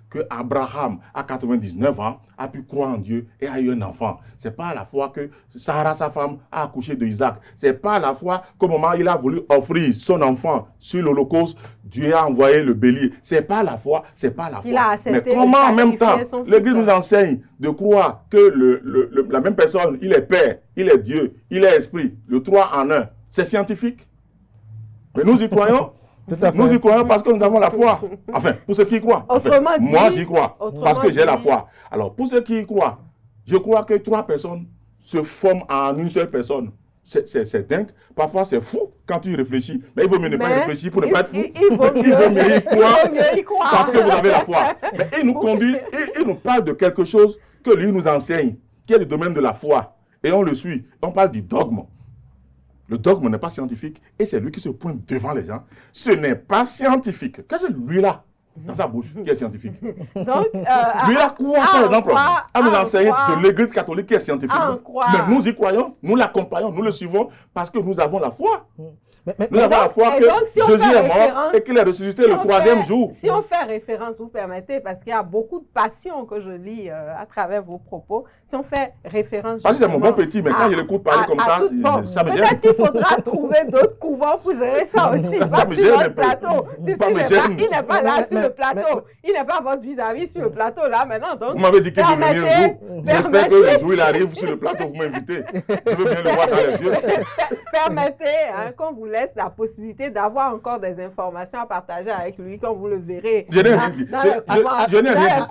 que Abraham, à 99 ans, a pu croire en Dieu et a eu un enfant. C'est pas la foi que Sarah, sa femme, a accouché de Isaac. C'est pas la foi qu'au moment où il a voulu offrir son enfant sur l'Holocauste, Dieu a envoyé le bélier. C'est pas la foi. Mais comment en même temps, l'Église nous enseigne de croire que la même personne, il est Père, il est Dieu, il est Esprit, le trois en un. C'est scientifique. Mais nous y croyons. Tout à fait. Nous y croyons parce que nous avons la foi. Enfin, pour ceux qui y croient. Enfin, Autrement dit- moi, j'y crois parce que j'ai la dit- foi. Alors, pour ceux qui y croient, je crois que 3 personnes se forment en une seule personne. C'est dingue. Parfois, c'est fou quand tu y réfléchis. Mais il vaut mieux ne pas y réfléchir pour ne pas être fou. Il vaut Il vaut mieux y croire il vaut mieux y croire. parce que vous avez la foi. Mais il nous conduit, il nous parle de quelque chose que lui nous enseigne, qui est le domaine de la foi. Et on le suit. On parle du dogme. Le dogme n'est pas scientifique et c'est lui qui se pointe devant les gens. Ce n'est pas scientifique. Qu'est-ce que lui-là, dans sa bouche, qui est scientifique? Donc, Lui-là, quoi, par exemple, à nous enseigner de l'église catholique qui est scientifique. Mais nous y croyons, nous l'accompagnons, nous le suivons parce que nous avons la foi. Nous avons la foi que Jésus est mort et qu'il est ressuscité le 3e jour. Si on fait référence, vous permettez, parce qu'il y a beaucoup de passion que je lis à travers vos propos, si on fait référence... Parce que c'est mon bon petit, mais quand je l'écoute parler comme ça, ça me gêne. Peut-être qu'il faudra trouver d'autres couvents pour gérer ça aussi. Ça me gêne un peu. Plateau. Il n'est pas là sur le plateau. Il n'est pas votre vis-à-vis sur le plateau là maintenant. Donc, vous m'avez dit qu'il veut venir un jour. J'espère que le jour il arrive sur le plateau, vous m'invitez. Je veux bien le voir dans les yeux. Permettez qu'on vous laisse la possibilité d'avoir encore des informations à partager avec lui quand vous le verrez. Je n'ai rien dit. Je n'ai rien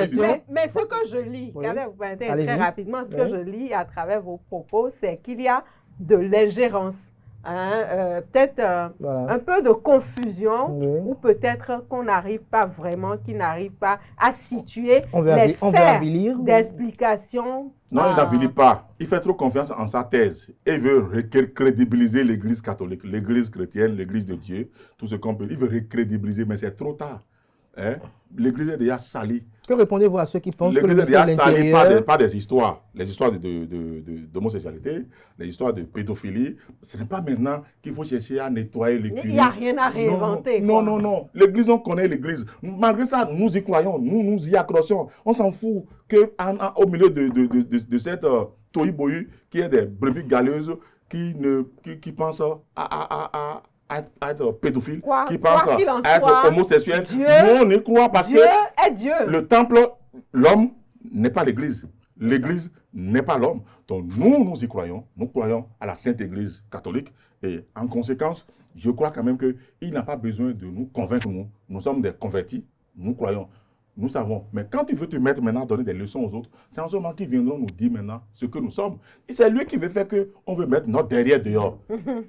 dit. Mais ce que je lis, regardez, vous permettez très rapidement, ce que je lis à travers vos propos, c'est qu'il y a de l'ingérence. Peut-être un peu de confusion ou peut-être qu'on n'arrive pas vraiment, qu'il n'arrive pas à situer les sphères d'explication. Non, il n'avilit pas. Il fait trop confiance en sa thèse et il veut recrédibiliser l'église catholique, l'église chrétienne, l'église de Dieu, tout ce qu'on peut. Il veut recrédibiliser, mais c'est trop tard. Hein? L'église est déjà salie. Que répondez-vous à ceux qui pensent que l'église est déjà salie par des histoires, les histoires d'homosexualité, les histoires de pédophilie. Ce n'est pas maintenant qu'il faut chercher à nettoyer l'église. Il n'y a rien à réinventer. Non. L'église, on connaît l'église. Malgré ça, nous y croyons, nous y accrochons. On s'en fout qu'au milieu de cette tohu-bohu qui est des brebis galeuses qui pensent à être pédophile, qui pense à être homosexuel. Dieu, nous, on y croit parce Dieu que est Dieu. Le temple, l'homme n'est pas l'église. L'église n'est pas l'homme. Donc nous y croyons. Nous croyons à la Sainte Église catholique. Et en conséquence, je crois quand même qu'il n'a pas besoin de nous convaincre. Nous sommes des convertis. Nous croyons. Nous savons. Mais quand tu veux te mettre maintenant à donner des leçons aux autres, c'est en ce moment qu'ils viendront nous dire maintenant ce que nous sommes. Et c'est lui qui veut faire qu'on veut mettre notre derrière dehors.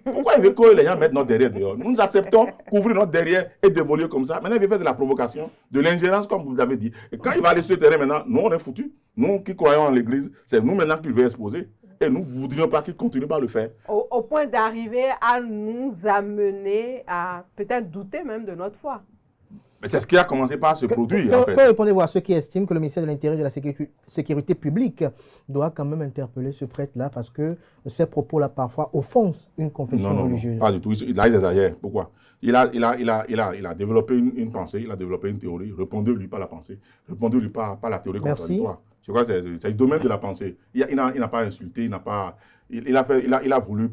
Pourquoi il veut que les gens mettent notre derrière dehors? Nous acceptons couvrir notre derrière et d'évoluer comme ça. Maintenant, il veut faire de la provocation, de l'ingérence, comme vous avez dit. Et quand il va aller sur le terrain maintenant, nous, on est foutus. Nous qui croyons en l'église, c'est nous maintenant qu'il veut exposer. Et nous ne voudrions pas qu'il continue par le faire. Au point d'arriver à nous amener à peut-être douter même de notre foi. Mais c'est ce qui a commencé par se produire, en fait. Que répondez-vous à ceux qui estiment que le ministère de l'Intérieur et de la Sécurité publique doit quand même interpeller ce prêtre-là parce que ces propos-là, parfois, offensent une confession religieuse? Non, pas du tout. Là, il exagère. Pourquoi? Il a développé une pensée, il a développé une théorie. Répondez-lui pas la pensée. Répondez-lui pas la théorie contradictoire. Je crois que c'est le domaine de la pensée. Il n'a pas insulté, il a voulu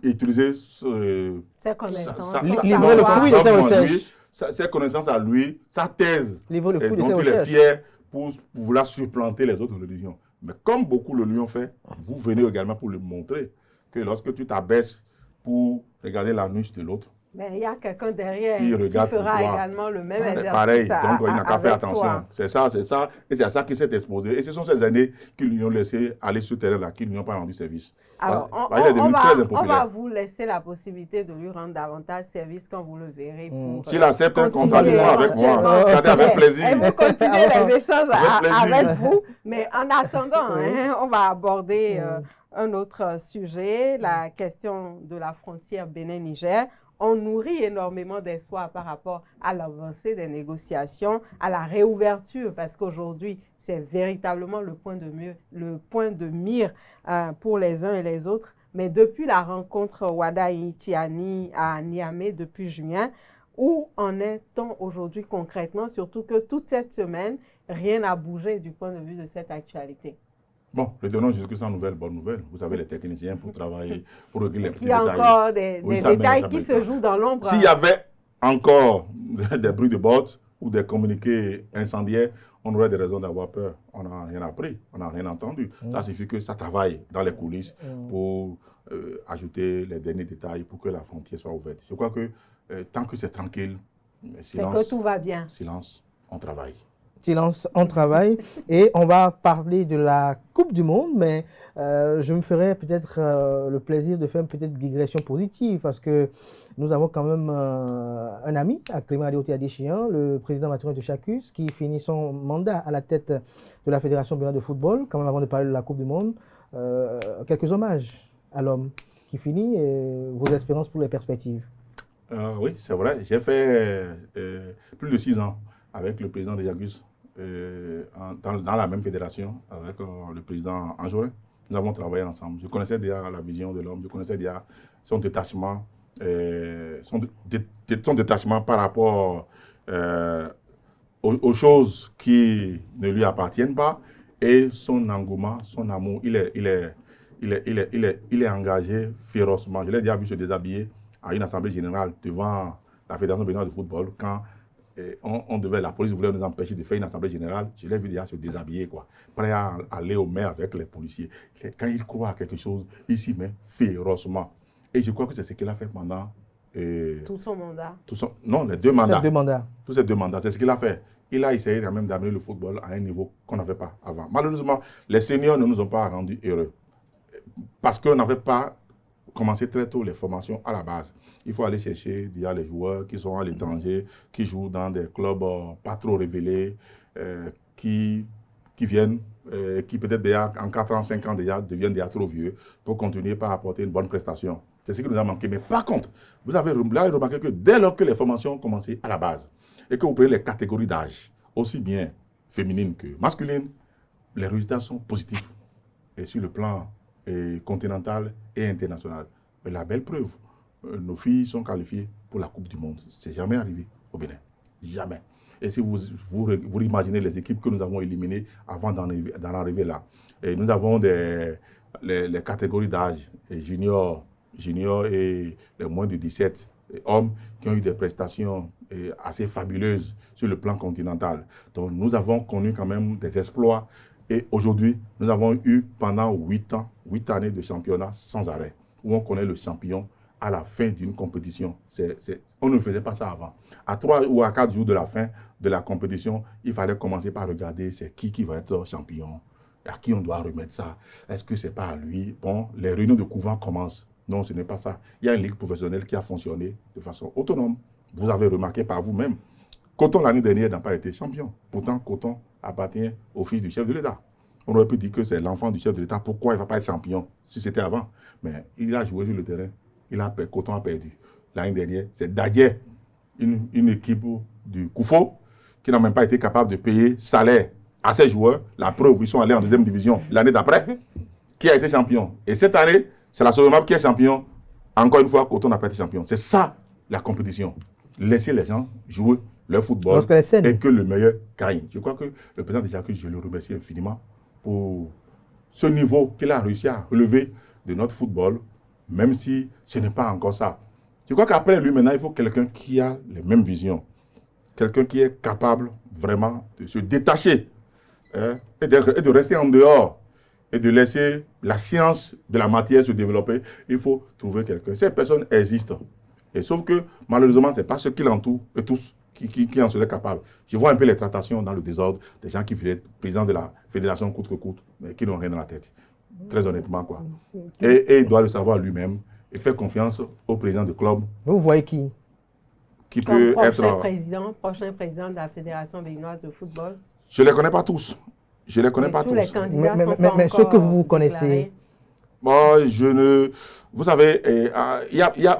utiliser ses connaissances, ses connaissances à lui, sa thèse dont il est fier pour vouloir supplanter les autres religions. Mais comme beaucoup le lui ont fait, vous venez également pour le montrer que lorsque tu t'abaisses pour regarder la nuit de l'autre, mais il y a quelqu'un derrière qui fera également le même exercice. Pareil, donc il n'a qu'à faire attention. C'est ça. Et c'est à ça qu'il s'est exposé. Et ce sont ces années qui lui ont laissé aller sur le terrain-là, qui ne lui ont pas rendu service. Alors, on va vous laisser la possibilité de lui rendre davantage service quand vous le verrez. S'il accepte un contrat avec moi, regardez avec plaisir. Et vous continuez les échanges avec vous. Mais en attendant, on va aborder un autre sujet, la question de la frontière Bénin-Niger. On nourrit énormément d'espoir par rapport à l'avancée des négociations, à la réouverture, parce qu'aujourd'hui, c'est véritablement le point de mire pour les uns et les autres. Mais depuis la rencontre Wada-Itiani à Niamey depuis juin, où en est-on aujourd'hui concrètement, surtout que toute cette semaine, rien n'a bougé du point de vue de cette actualité? Bon, redonnons jusque sans nouvelle, bonne nouvelle. Vous avez les techniciens pour travailler, pour régler les petits détails. Il y a encore des détails qui se jouent dans l'ombre. S'il y avait encore des bruits de bottes ou des communiqués incendiaires, on aurait des raisons d'avoir peur. On n'a rien appris, on n'a rien entendu. Ça suffit que ça travaille dans les coulisses pour ajouter les derniers détails pour que la frontière soit ouverte. Je crois que tant que c'est tranquille, silence, c'est que tout va bien. Silence, on travaille. Silence, on travaille. Et on va parler de la Coupe du Monde, mais je me ferai peut-être le plaisir de faire une petite digression positive parce que nous avons quand même un ami, Clément Adeoti Adéchian, le président Mathurin de Chacus, qui finit son mandat à la tête de la Fédération béninoise de football. Quand même, avant de parler de la Coupe du Monde, quelques hommages à l'homme qui finit et vos espérances pour les perspectives. Oui, c'est vrai. J'ai fait plus de 6 ans avec le président de Chacus dans la même fédération, avec le président Anjorin. Nous avons travaillé ensemble. Je connaissais déjà la vision de l'homme, je connaissais déjà son détachement, son détachement par rapport aux choses qui ne lui appartiennent pas et son engouement, son amour. Il est engagé férocement. Je l'ai déjà vu se déshabiller à une assemblée générale devant la Fédération béninoise de football quand la police voulait nous empêcher de faire une assemblée générale. Je l'ai vu déjà se déshabiller, quoi, prêt à aller au maire avec les policiers. Quand il croit à quelque chose, il s'y met férocement. Et je crois que c'est ce qu'il a fait pendant... tout son mandat. Non, les 2 mandats. Tous ces 2 mandats, c'est ce qu'il a fait. Il a essayé quand même d'amener le football à un niveau qu'on n'avait pas avant. Malheureusement, les seniors ne nous ont pas rendus heureux. Parce qu'on n'avait pas commencé très tôt les formations à la base. Il faut aller chercher déjà les joueurs qui sont à l'étranger, qui jouent dans des clubs pas trop révélés, qui viennent, qui peut-être déjà en 4 ans, 5 ans déjà, deviennent déjà trop vieux pour continuer par apporter une bonne prestation. C'est ce qui nous a manqué. Mais par contre, vous avez remarqué que dès lors que les formations ont commencé à la base et que vous prenez les catégories d'âge, aussi bien féminines que masculines, les résultats sont positifs. Et sur le plan continental et international. Mais la belle preuve, nos filles sont qualifiées pour la Coupe du Monde. C'est jamais arrivé au Bénin. Jamais. Et si vous imaginez les équipes que nous avons éliminées avant d'en arriver là, et nous avons les catégories d'âge, junior et les moins de 17 hommes qui ont eu des prestations assez fabuleuses sur le plan continental. Donc nous avons connu quand même des exploits. Et aujourd'hui, nous avons eu pendant 8 années de championnat sans arrêt, où on connaît le champion à la fin d'une compétition. On ne faisait pas ça avant. À 3 ou à 4 jours de la fin de la compétition, il fallait commencer par regarder c'est qui va être champion, à qui on doit remettre ça. Est-ce que ce n'est pas à lui? Bon, les réunions de couvent commencent. Non, ce n'est pas ça. Il y a une ligue professionnelle qui a fonctionné de façon autonome. Vous avez remarqué par vous-même. Coton, l'année dernière, n'a pas été champion. Pourtant, Coton appartient au fils du chef de l'État. On aurait pu dire que c'est l'enfant du chef de l'État. Pourquoi il ne va pas être champion si c'était avant? Mais il a joué sur le terrain. Coton a perdu. L'année dernière, c'est Dadier, une équipe du Koufo, qui n'a même pas été capable de payer salaire à ses joueurs. La preuve, ils sont allés en 2e division l'année d'après, qui a été champion. Et cette année, c'est la Sonomap qui est champion. Encore une fois, Coton n'a pas été champion. C'est ça, la compétition. Laisser les gens jouer leur football et que le meilleur gagne. Je crois que le président de Chacus, je le remercie infiniment pour ce niveau qu'il a réussi à relever de notre football, même si ce n'est pas encore ça. Je crois qu'après lui, maintenant, il faut quelqu'un qui a les mêmes visions, quelqu'un qui est capable vraiment de se détacher et de rester en dehors et de laisser la science de la matière se développer. Il faut trouver quelqu'un. Ces personnes existent. Et sauf que, malheureusement, ce n'est pas ceux qui l'entourent et tous qui en seraient capables. Je vois un peu les tractations dans le désordre des gens qui voulaient être présidents de la fédération coûte que coûte, mais qui n'ont rien dans la tête. Très honnêtement, quoi. Et il doit le savoir lui-même et faire confiance au président du club. Vous voyez qui peut être prochain président de la Fédération béninoise de football? Je ne les connais pas tous. Je ne les connais pas tous. Les candidats sont pas mais ceux que vous connaissez. Moi, vous savez,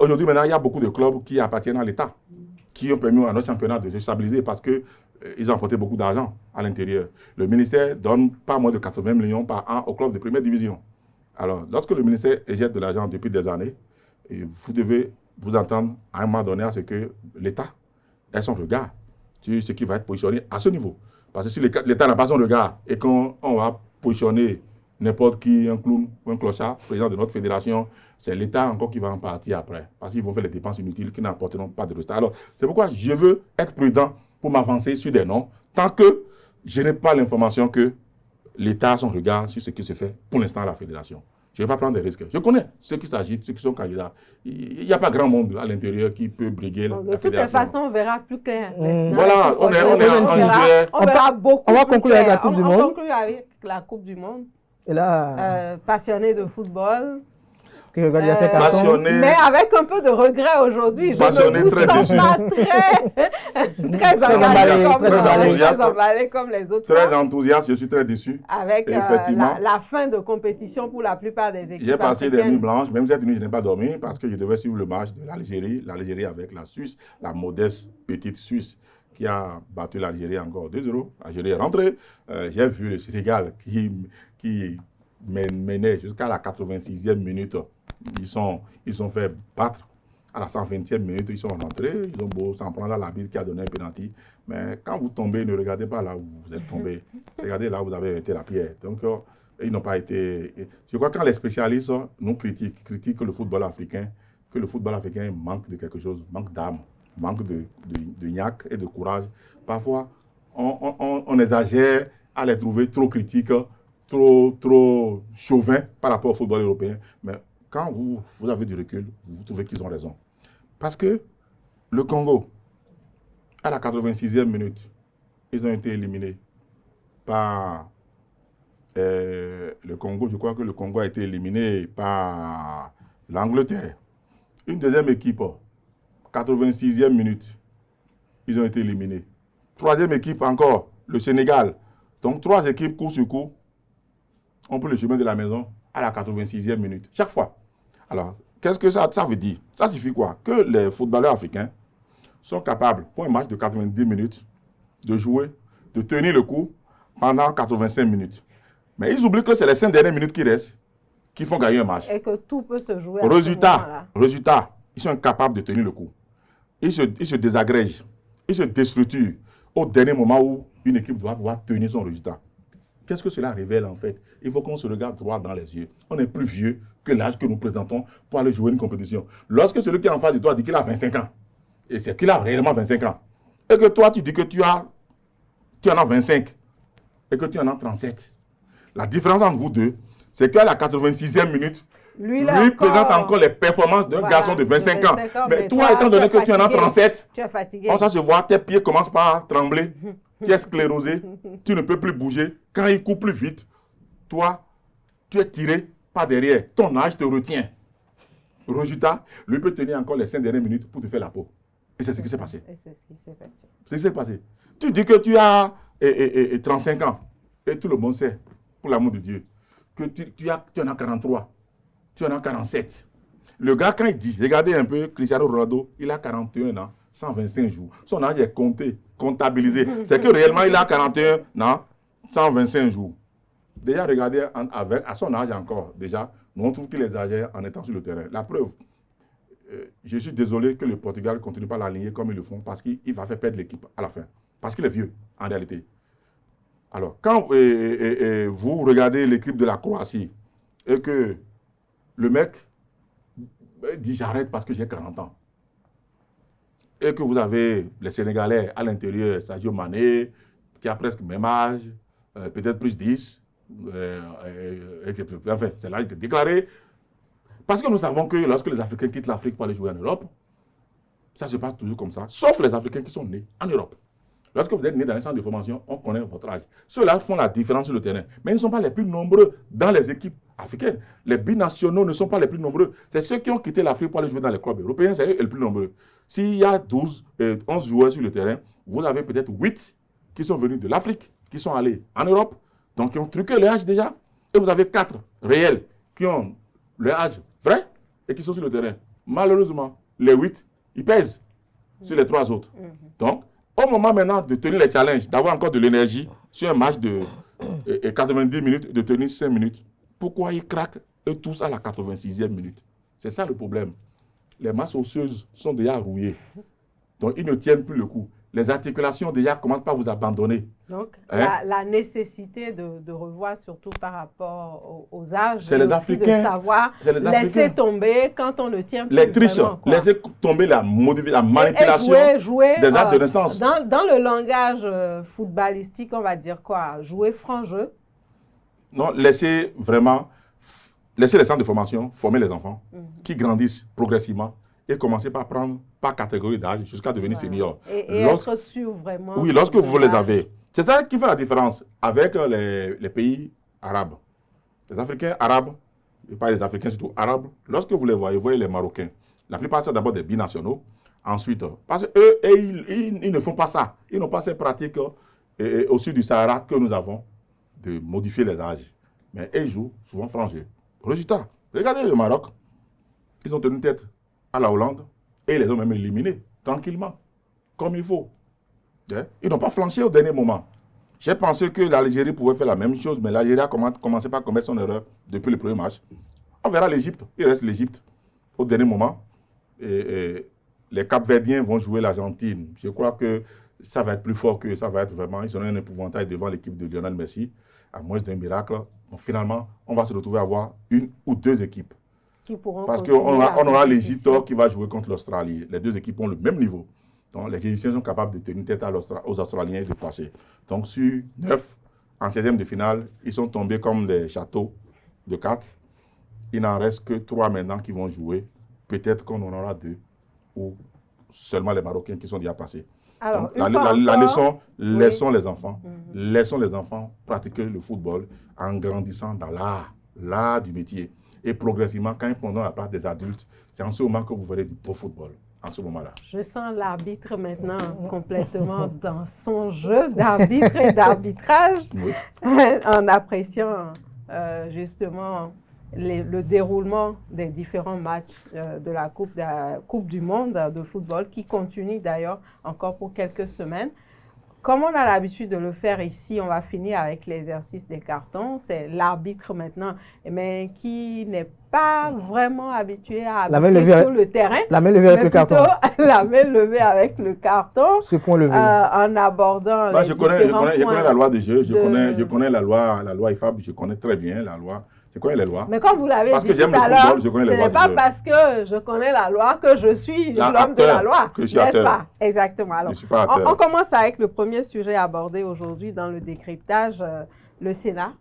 aujourd'hui, maintenant, il y a beaucoup de clubs qui appartiennent à l'État, qui ont permis à notre championnat de se stabiliser parce qu'ils ont apporté beaucoup d'argent à l'intérieur. Le ministère donne pas moins de 80 millions par an aux clubs de première division. Alors, lorsque le ministère éjecte de l'argent depuis des années, vous devez vous entendre à un moment donné à ce que l'État ait son regard sur ce qui va être positionné à ce niveau. Parce que si l'État n'a pas son regard et qu'on va positionner n'importe qui, un clown ou un clochard, président de notre fédération, c'est l'État encore qui va en partir après. Parce qu'ils vont faire les dépenses inutiles qui n'apporteront pas de résultats. Alors, c'est pourquoi je veux être prudent pour m'avancer sur des noms, tant que je n'ai pas l'information que l'État a son regard sur ce qui se fait pour l'instant à la fédération. Je ne vais pas prendre des risques. Je connais ceux qui s'agitent, ceux qui sont candidats. Il n'y a pas grand monde à l'intérieur qui peut briguer la fédération. De toutes les façons, on verra plus clair. Voilà, on verra beaucoup. On va conclure avec la Coupe du Monde. On conclut avec la Coupe du Monde. Et là, passionné de football. Passionné. Mais avec un peu de regret aujourd'hui. Passionné, très déçu. Très emballé comme les autres. Très enthousiaste, je suis très déçu. Avec la fin de compétition pour la plupart des équipes. J'ai passé des nuits blanches, même cette nuit, je n'ai pas dormi parce que je devais suivre le match de l'Algérie. L'Algérie avec la Suisse, la modeste petite Suisse qui a battu l'Algérie encore 2-0. L'Algérie est rentrée. J'ai vu le Sénégal qui menait jusqu'à la 86e minute. Ils sont fait battre à la 120e minute, ils sont rentrés, ils ont beau s'en prendre à l'arbitre qui a donné un penalty. Mais quand vous tombez, ne regardez pas là où vous êtes tombé. Regardez là où vous avez été la pierre. Donc, ils n'ont pas été... Je crois que quand les spécialistes nous critiquent le football africain, que le football africain manque de quelque chose, manque d'âme, manque de niaque et de courage. Parfois, on exagère à les trouver trop critiques, trop chauvins par rapport au football européen. Mais quand vous avez du recul, vous trouvez qu'ils ont raison. Parce que le Congo, à la 86e minute, ils ont été éliminés par le Congo. Je crois que le Congo a été éliminé par l'Angleterre. Une deuxième équipe, 86e minute, ils ont été éliminés. Troisième équipe encore, le Sénégal. Donc 3 équipes coup sur coup ont pris le chemin de la maison à la 86e minute, chaque fois. Alors, qu'est-ce que ça veut dire? Ça signifie quoi? Que les footballeurs africains sont capables, pour un match de 90 minutes, de jouer, de tenir le coup pendant 85 minutes. Mais ils oublient que c'est les 5 dernières minutes qui restent qui font gagner un match. Et que tout peut se jouer Résultat, ils sont incapables de tenir le coup. Ils se désagrègent, ils se déstructurent au dernier moment où une équipe doit tenir son résultat. Qu'est-ce que cela révèle en fait? Il faut qu'on se regarde droit dans les yeux. On est plus vieux que l'âge que nous présentons pour aller jouer une compétition. Lorsque celui qui est en face de toi dit qu'il a 25 ans, et c'est qu'il a réellement 25 ans, et que toi tu dis que tu en as 25, et que tu en as 37, la différence entre vous deux, c'est qu'à la 86e minute, lui présente encore les performances d'un garçon de 25 ans. Mais toi, étant donné que tu en as 37, tu es fatigué. Ça se voit, tes pieds commencent par trembler, tu es sclérosé, tu ne peux plus bouger. Quand il court plus vite, toi, tu es tiré par derrière. Ton âge te retient. Résultat, lui peut tenir encore les 5 dernières minutes pour te faire la peau. Et c'est ce qui s'est passé. C'est ce qui s'est passé. C'est ce qui s'est passé. Tu dis que tu as 35 ans. Et tout le monde sait, pour l'amour de Dieu, que tu en as 43. Tu en as 47. Le gars, quand il dit, regardez un peu, Cristiano Ronaldo, il a 41 ans, 125 jours. Son âge est comptabilisé. C'est que réellement, il a 41 ans, 125 jours. Déjà, regardez, à son âge encore, déjà, nous on trouve qu'il exagère en étant sur le terrain. La preuve, je suis désolé que le Portugal ne continue pas à l'aligner comme ils le font, parce qu'il va faire perdre l'équipe à la fin. Parce qu'il est vieux, en réalité. Alors, quand vous regardez l'équipe de la Croatie, et que le mec dit j'arrête parce que j'ai 40 ans, et que vous avez les Sénégalais à l'intérieur, Sadio Mané, qui a presque le même âge, peut-être plus 10, enfin, c'est l'âge déclaré. Parce que nous savons que lorsque les Africains quittent l'Afrique pour aller jouer en Europe, ça se passe toujours comme ça, sauf les Africains qui sont nés en Europe. Lorsque vous êtes né dans un centre de formation, on connaît votre âge. Ceux-là font la différence sur le terrain. Mais ils ne sont pas les plus nombreux dans les équipes africaines. Les binationaux ne sont pas les plus nombreux. C'est ceux qui ont quitté l'Afrique pour aller jouer dans les clubs européens, c'est eux les plus nombreux. S'il y a 11 joueurs sur le terrain, vous avez peut-être 8 qui sont venus de l'Afrique, qui sont allés en Europe, donc qui ont truqué leur âge déjà. Et vous avez 4 réels qui ont leur âge vrai et qui sont sur le terrain. Malheureusement, les 8, ils pèsent sur les 3 autres. Donc, au moment maintenant de tenir les challenges, d'avoir encore de l'énergie sur un match de 90 minutes, de tenir 5 minutes, pourquoi ils craquent eux tous à la 86e minute? C'est ça le problème. Les masses osseuses sont déjà rouillées. Donc ils ne tiennent plus le coup. les articulations déjà commencent par vous abandonner. Donc, la nécessité de revoir, surtout par rapport aux âges, c'est les Africains, de savoir laisser tomber quand on ne tient plus les triches, vraiment, laisser tomber la manipulation des actes de naissance. Dans le langage footballistique, on va dire quoi? Jouer franc jeu? Non, laisser les centres de formation former les enfants qui grandissent progressivement et commencer par prendre par catégorie d'âge jusqu'à devenir senior. Et être sûr vraiment. Oui, lorsque vous les avez. C'est ça qui fait la différence avec les pays arabes. Les Africains arabes, et pas les Africains surtout arabes, lorsque vous les voyez les Marocains, la plupart sont d'abord des binationaux. Ensuite, parce qu'eux, ils ne font pas ça. Ils n'ont pas ces pratiques au sud du Sahara que nous avons de modifier les âges. Mais ils jouent souvent franc jeu. Résultat, regardez le Maroc. Ils ont tenu tête à la Hollande et ils les ont même éliminés tranquillement, comme il faut. Ils n'ont pas flanché au dernier moment. J'ai pensé que l'Algérie pouvait faire la même chose, mais l'Algérie a commencé par commettre son erreur depuis le premier match. On verra l'Égypte. Il reste l'Égypte au dernier moment. Et les Cap-Verdiens vont jouer l'Argentine. Je crois que ça va être plus fort que ça va être vraiment. Ils ont un épouvantail devant l'équipe de Lionel Messi, à moins d'un miracle. Donc finalement, on va se retrouver à avoir une ou deux équipes. Parce qu'on aura l'Égypte qui va jouer contre l'Australie. Les deux équipes ont le même niveau. Donc les Égyptiens sont capables de tenir tête aux Australiens et de passer. Donc sur 9, en 16e de finale, ils sont tombés comme des châteaux de cartes. Il n'en reste que 3 maintenant qui vont jouer. Peut-être qu'on en aura 2 ou seulement les Marocains qui sont déjà passés. Alors, donc, la leçon, laissons les enfants. Laissons les enfants pratiquer le football en grandissant dans l'art du métier. Et progressivement, quand ils prendront la place des adultes, c'est en ce moment que vous verrez du beau football. En ce moment-là. Je sens l'arbitre maintenant complètement dans son jeu d'arbitre et d'arbitrage, en appréciant justement le déroulement des différents matchs de la Coupe du Monde de football, qui continue d'ailleurs encore pour quelques semaines. Comme on a l'habitude de le faire ici, on va finir avec l'exercice des cartons. C'est l'arbitre maintenant, mais qui n'est pas vraiment habitué à arbitrer sur le terrain. La main levée avec le carton. La main levée avec le carton. Ce point levé. En abordant je connais la loi de jeu, je connais la loi IFAB, je connais très bien la loi. Je connais les lois. Mais comme vous l'avez dit tout à l'heure, ce n'est pas parce que je connais la loi que je suis l'homme de la loi. N'est-ce pas? Exactement. Alors, on commence avec le premier sujet abordé aujourd'hui dans le décryptage, le Sénat.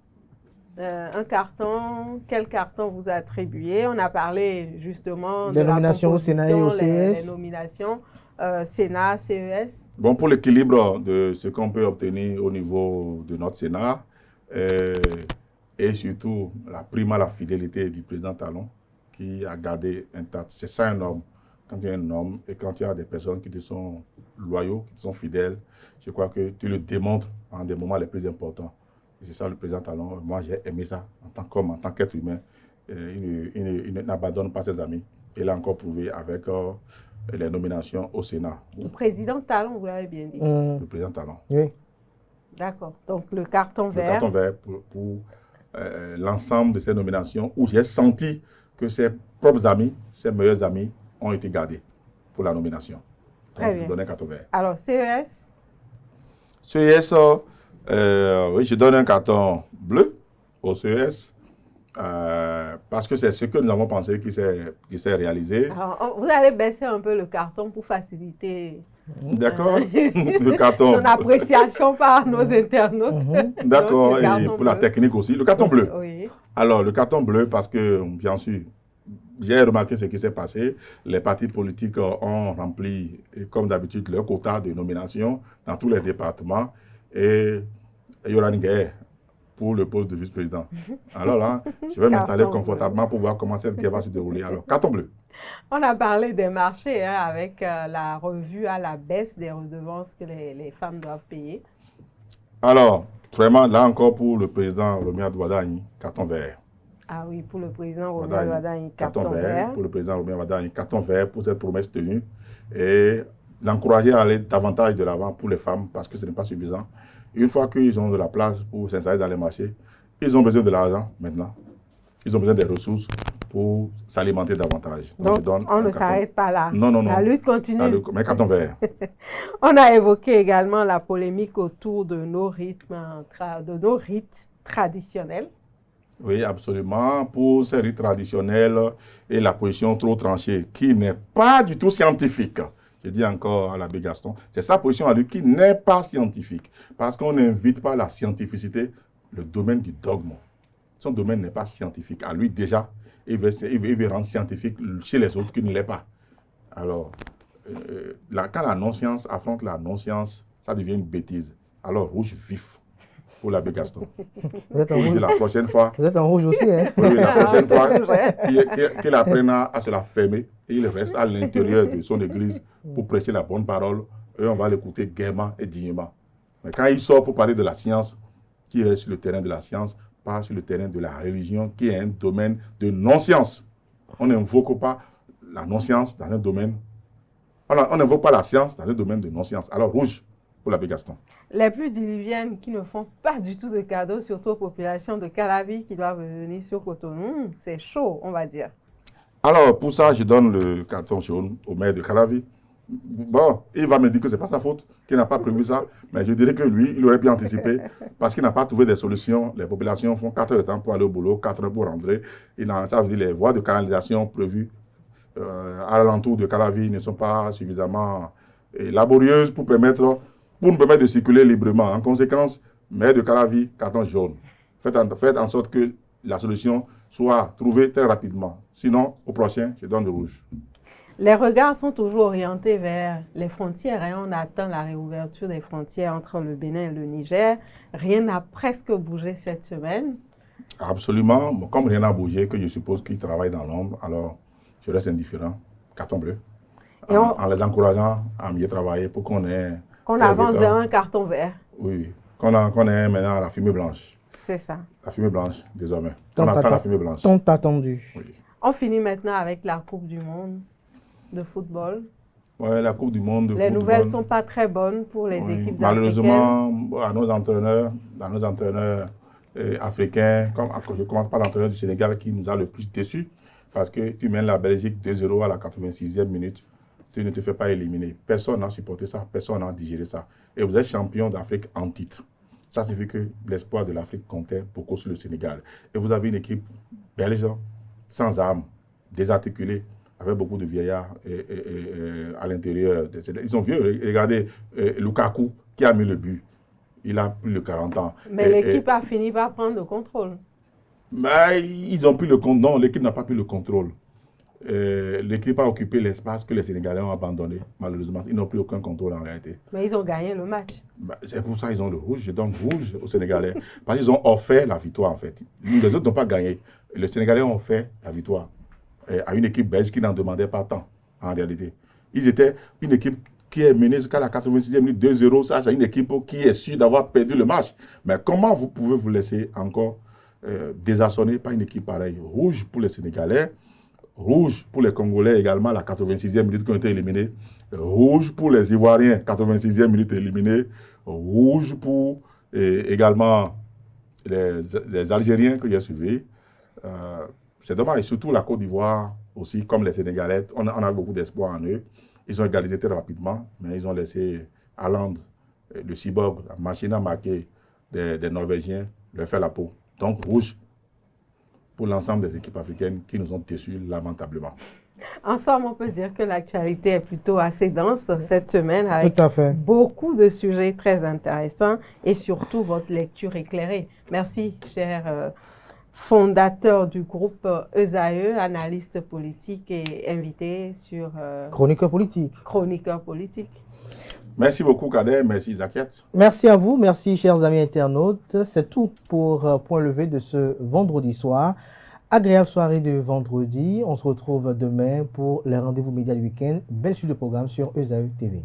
Un carton, quel carton vous attribuez? On a parlé justement de la nominations au Sénat et au CES. Les nominations Sénat, CES. Bon, pour l'équilibre de ce qu'on peut obtenir au niveau de notre Sénat, et surtout la prime à la fidélité du président Talon, qui a gardé intact. C'est ça un homme. Quand il y a un homme et quand il y a des personnes qui te sont loyaux, qui te sont fidèles, je crois que tu le démontres en des moments les plus importants. Et c'est ça le président Talon. Moi, j'ai aimé ça en tant qu'homme, en tant qu'être humain. Il n'abandonne pas ses amis. Il l'a encore prouvé avec les nominations au Sénat. Le président Talon, vous l'avez bien dit. Le président Talon. Oui. D'accord. Donc, le carton vert. Le carton vert pour l'ensemble de ces nominations où j'ai senti que ses propres amis, ses meilleurs amis ont été gardés pour la nomination. Donc, je donne un carton vert. Alors, CES? CES, oui, je donne un carton bleu au CES parce que c'est ce que nous avons pensé qui s'est réalisé. Alors, vous allez baisser un peu le carton pour faciliter d'accord. Le carton. Son appréciation par nos internautes. D'accord, et pour la technique aussi. Le carton bleu. Oui. Alors, le carton bleu, parce que, bien sûr, j'ai remarqué ce qui s'est passé. Les partis politiques ont rempli, comme d'habitude, leur quota de nomination dans tous les départements. Et il y aura une guerre pour le poste de vice-président. Alors là, je vais m'installer confortablement pour voir comment cette guerre va se dérouler. Alors, carton bleu. On a parlé des marchés avec la revue à la baisse des redevances que les femmes doivent payer. Alors, vraiment, là encore pour le président Romia Wardani, carton vert. Ah oui, pour le président Romia Wardani, carton vert. Pour le président Romia Wardani, carton vert pour cette promesse tenue. Et l'encourager à aller davantage de l'avant pour les femmes parce que ce n'est pas suffisant. Une fois qu'ils ont de la place pour s'installer dans les marchés, ils ont besoin de l'argent maintenant. Ils ont besoin des ressources pour s'alimenter davantage. Donc on ne s'arrête pas là. Non, non, non. La lutte continue. Mais carton vert. On a évoqué également la polémique autour de nos rites traditionnels. Oui, absolument. Pour ces rites traditionnels et la position trop tranchée, qui n'est pas du tout scientifique. Je dis encore à l'abbé Gaston, c'est sa position à lui qui n'est pas scientifique. Parce qu'on n'invite pas la scientificité, le domaine du dogme. Son domaine n'est pas scientifique. À lui, déjà, il veut rendre scientifique chez les autres qui ne l'est pas. Alors, quand la non-science affronte la non-science, ça devient une bêtise. Alors, rouge vif pour l'abbé Gaston. La prochaine fois, vous êtes en rouge aussi, hein? Oui, la prochaine fois, qu'il apprenne à se la fermer et il reste à l'intérieur de son église pour prêcher la bonne parole et on va l'écouter gaiement et dignement. Mais quand il sort pour parler de la science, qui reste sur le terrain de la science, pas sur le terrain de la religion, qui est un domaine de non-science. On n'invoque pas la non-science dans un domaine. On n'invoque pas la science dans un domaine de non-science. Alors, rouge pour l'abbé Gaston. Les plus diluviennes qui ne font pas du tout de cadeaux, surtout aux populations de Calavi qui doivent venir sur Cotonou, c'est chaud, on va dire. Alors, pour ça, je donne le carton jaune au maire de Calavi. Bon, il va me dire que ce n'est pas sa faute, qu'il n'a pas prévu ça, mais je dirais que lui, il aurait pu anticiper parce qu'il n'a pas trouvé des solutions. Les populations font 4 heures de temps pour aller au boulot, 4 heures pour rentrer. Ça veut dire les voies de canalisation prévues à l'alentour de Calavi ne sont pas suffisamment laborieuses pour nous permettre de circuler librement. En conséquence, maire de Calavi, carton jaune. Faites en sorte que la solution soit trouvée très rapidement. Sinon, au prochain, je donne le rouge. Les regards sont toujours orientés vers les frontières et on attend la réouverture des frontières entre le Bénin et le Niger. Rien n'a presque bougé cette semaine. Absolument. Bon, comme rien n'a bougé, que je suppose qu'ils travaillent dans l'ombre, alors je reste indifférent. Carton bleu. En les encourageant à mieux travailler pour qu'on ait... Qu'on avance vers un carton vert. Oui, qu'on ait maintenant la fumée blanche. C'est ça. La fumée blanche, désormais. On attend la fumée blanche. Tant attendu. Oui. On finit maintenant avec la Coupe du Monde de football. Oui, la Coupe du Monde de football. Les nouvelles ne sont pas très bonnes pour les équipes malheureusement, à nos entraîneurs africains, je commence par l'entraîneur du Sénégal qui nous a le plus déçus, parce que tu mènes la Belgique 2-0 à la 86e minute. Tu ne te fais pas éliminer. Personne n'a supporté ça, personne n'a digéré ça. Et vous êtes champion d'Afrique en titre. Ça signifie que l'espoir de l'Afrique comptait beaucoup sur le Sénégal. Et vous avez une équipe belge, sans âme, désarticulée, avec beaucoup de vieillards à l'intérieur. Ils sont vieux. Regardez Lukaku qui a mis le but. Il a plus de 40 ans. Mais l'équipe a fini par prendre le contrôle. Mais ils ont pris le contrôle. Non, l'équipe n'a pas pris le contrôle. L'équipe a occupé l'espace que les Sénégalais ont abandonné. Malheureusement, ils n'ont plus aucun contrôle en réalité. Mais ils ont gagné le match. C'est pour ça qu'ils ont le rouge. Je donne rouge aux Sénégalais. Parce qu'ils ont offert la victoire, en fait. Les autres n'ont pas gagné. Les Sénégalais ont offert la victoire à une équipe belge qui n'en demandait pas tant, en réalité. Ils étaient une équipe qui est menée jusqu'à la 86e minute 2-0. Ça, c'est une équipe qui est sûre d'avoir perdu le match. Mais comment vous pouvez vous laisser encore désarçonner par une équipe pareille? Rouge pour les Sénégalais. Rouge pour les Congolais également, la 86e minute qui ont été éliminés. Rouge pour les Ivoiriens, 86e minute éliminés. Rouge pour également les Algériens que j'ai suivis. C'est dommage. Et surtout la Côte d'Ivoire aussi, comme les Sénégalais, on a beaucoup d'espoir en eux. Ils ont égalisé très rapidement, mais ils ont laissé Haaland, le cyborg, la machine à marquer des Norvégiens, leur faire la peau. Donc rouge pour l'ensemble des équipes africaines qui nous ont déçus lamentablement. En somme, on peut dire que l'actualité est plutôt assez dense cette semaine avec beaucoup de sujets très intéressants et surtout votre lecture éclairée. Merci, cher fondateur du groupe ESAE, analyste politique et invité sur... Chroniqueur politique. Chroniqueur politique. Merci beaucoup, Kader. Merci, Zakiat. Merci à vous. Merci, chers amis internautes. C'est tout pour Point Levé de ce vendredi soir. Agréable soirée de vendredi. On se retrouve demain pour les rendez-vous médias du week-end. Belle suite de programme sur ESAE TV.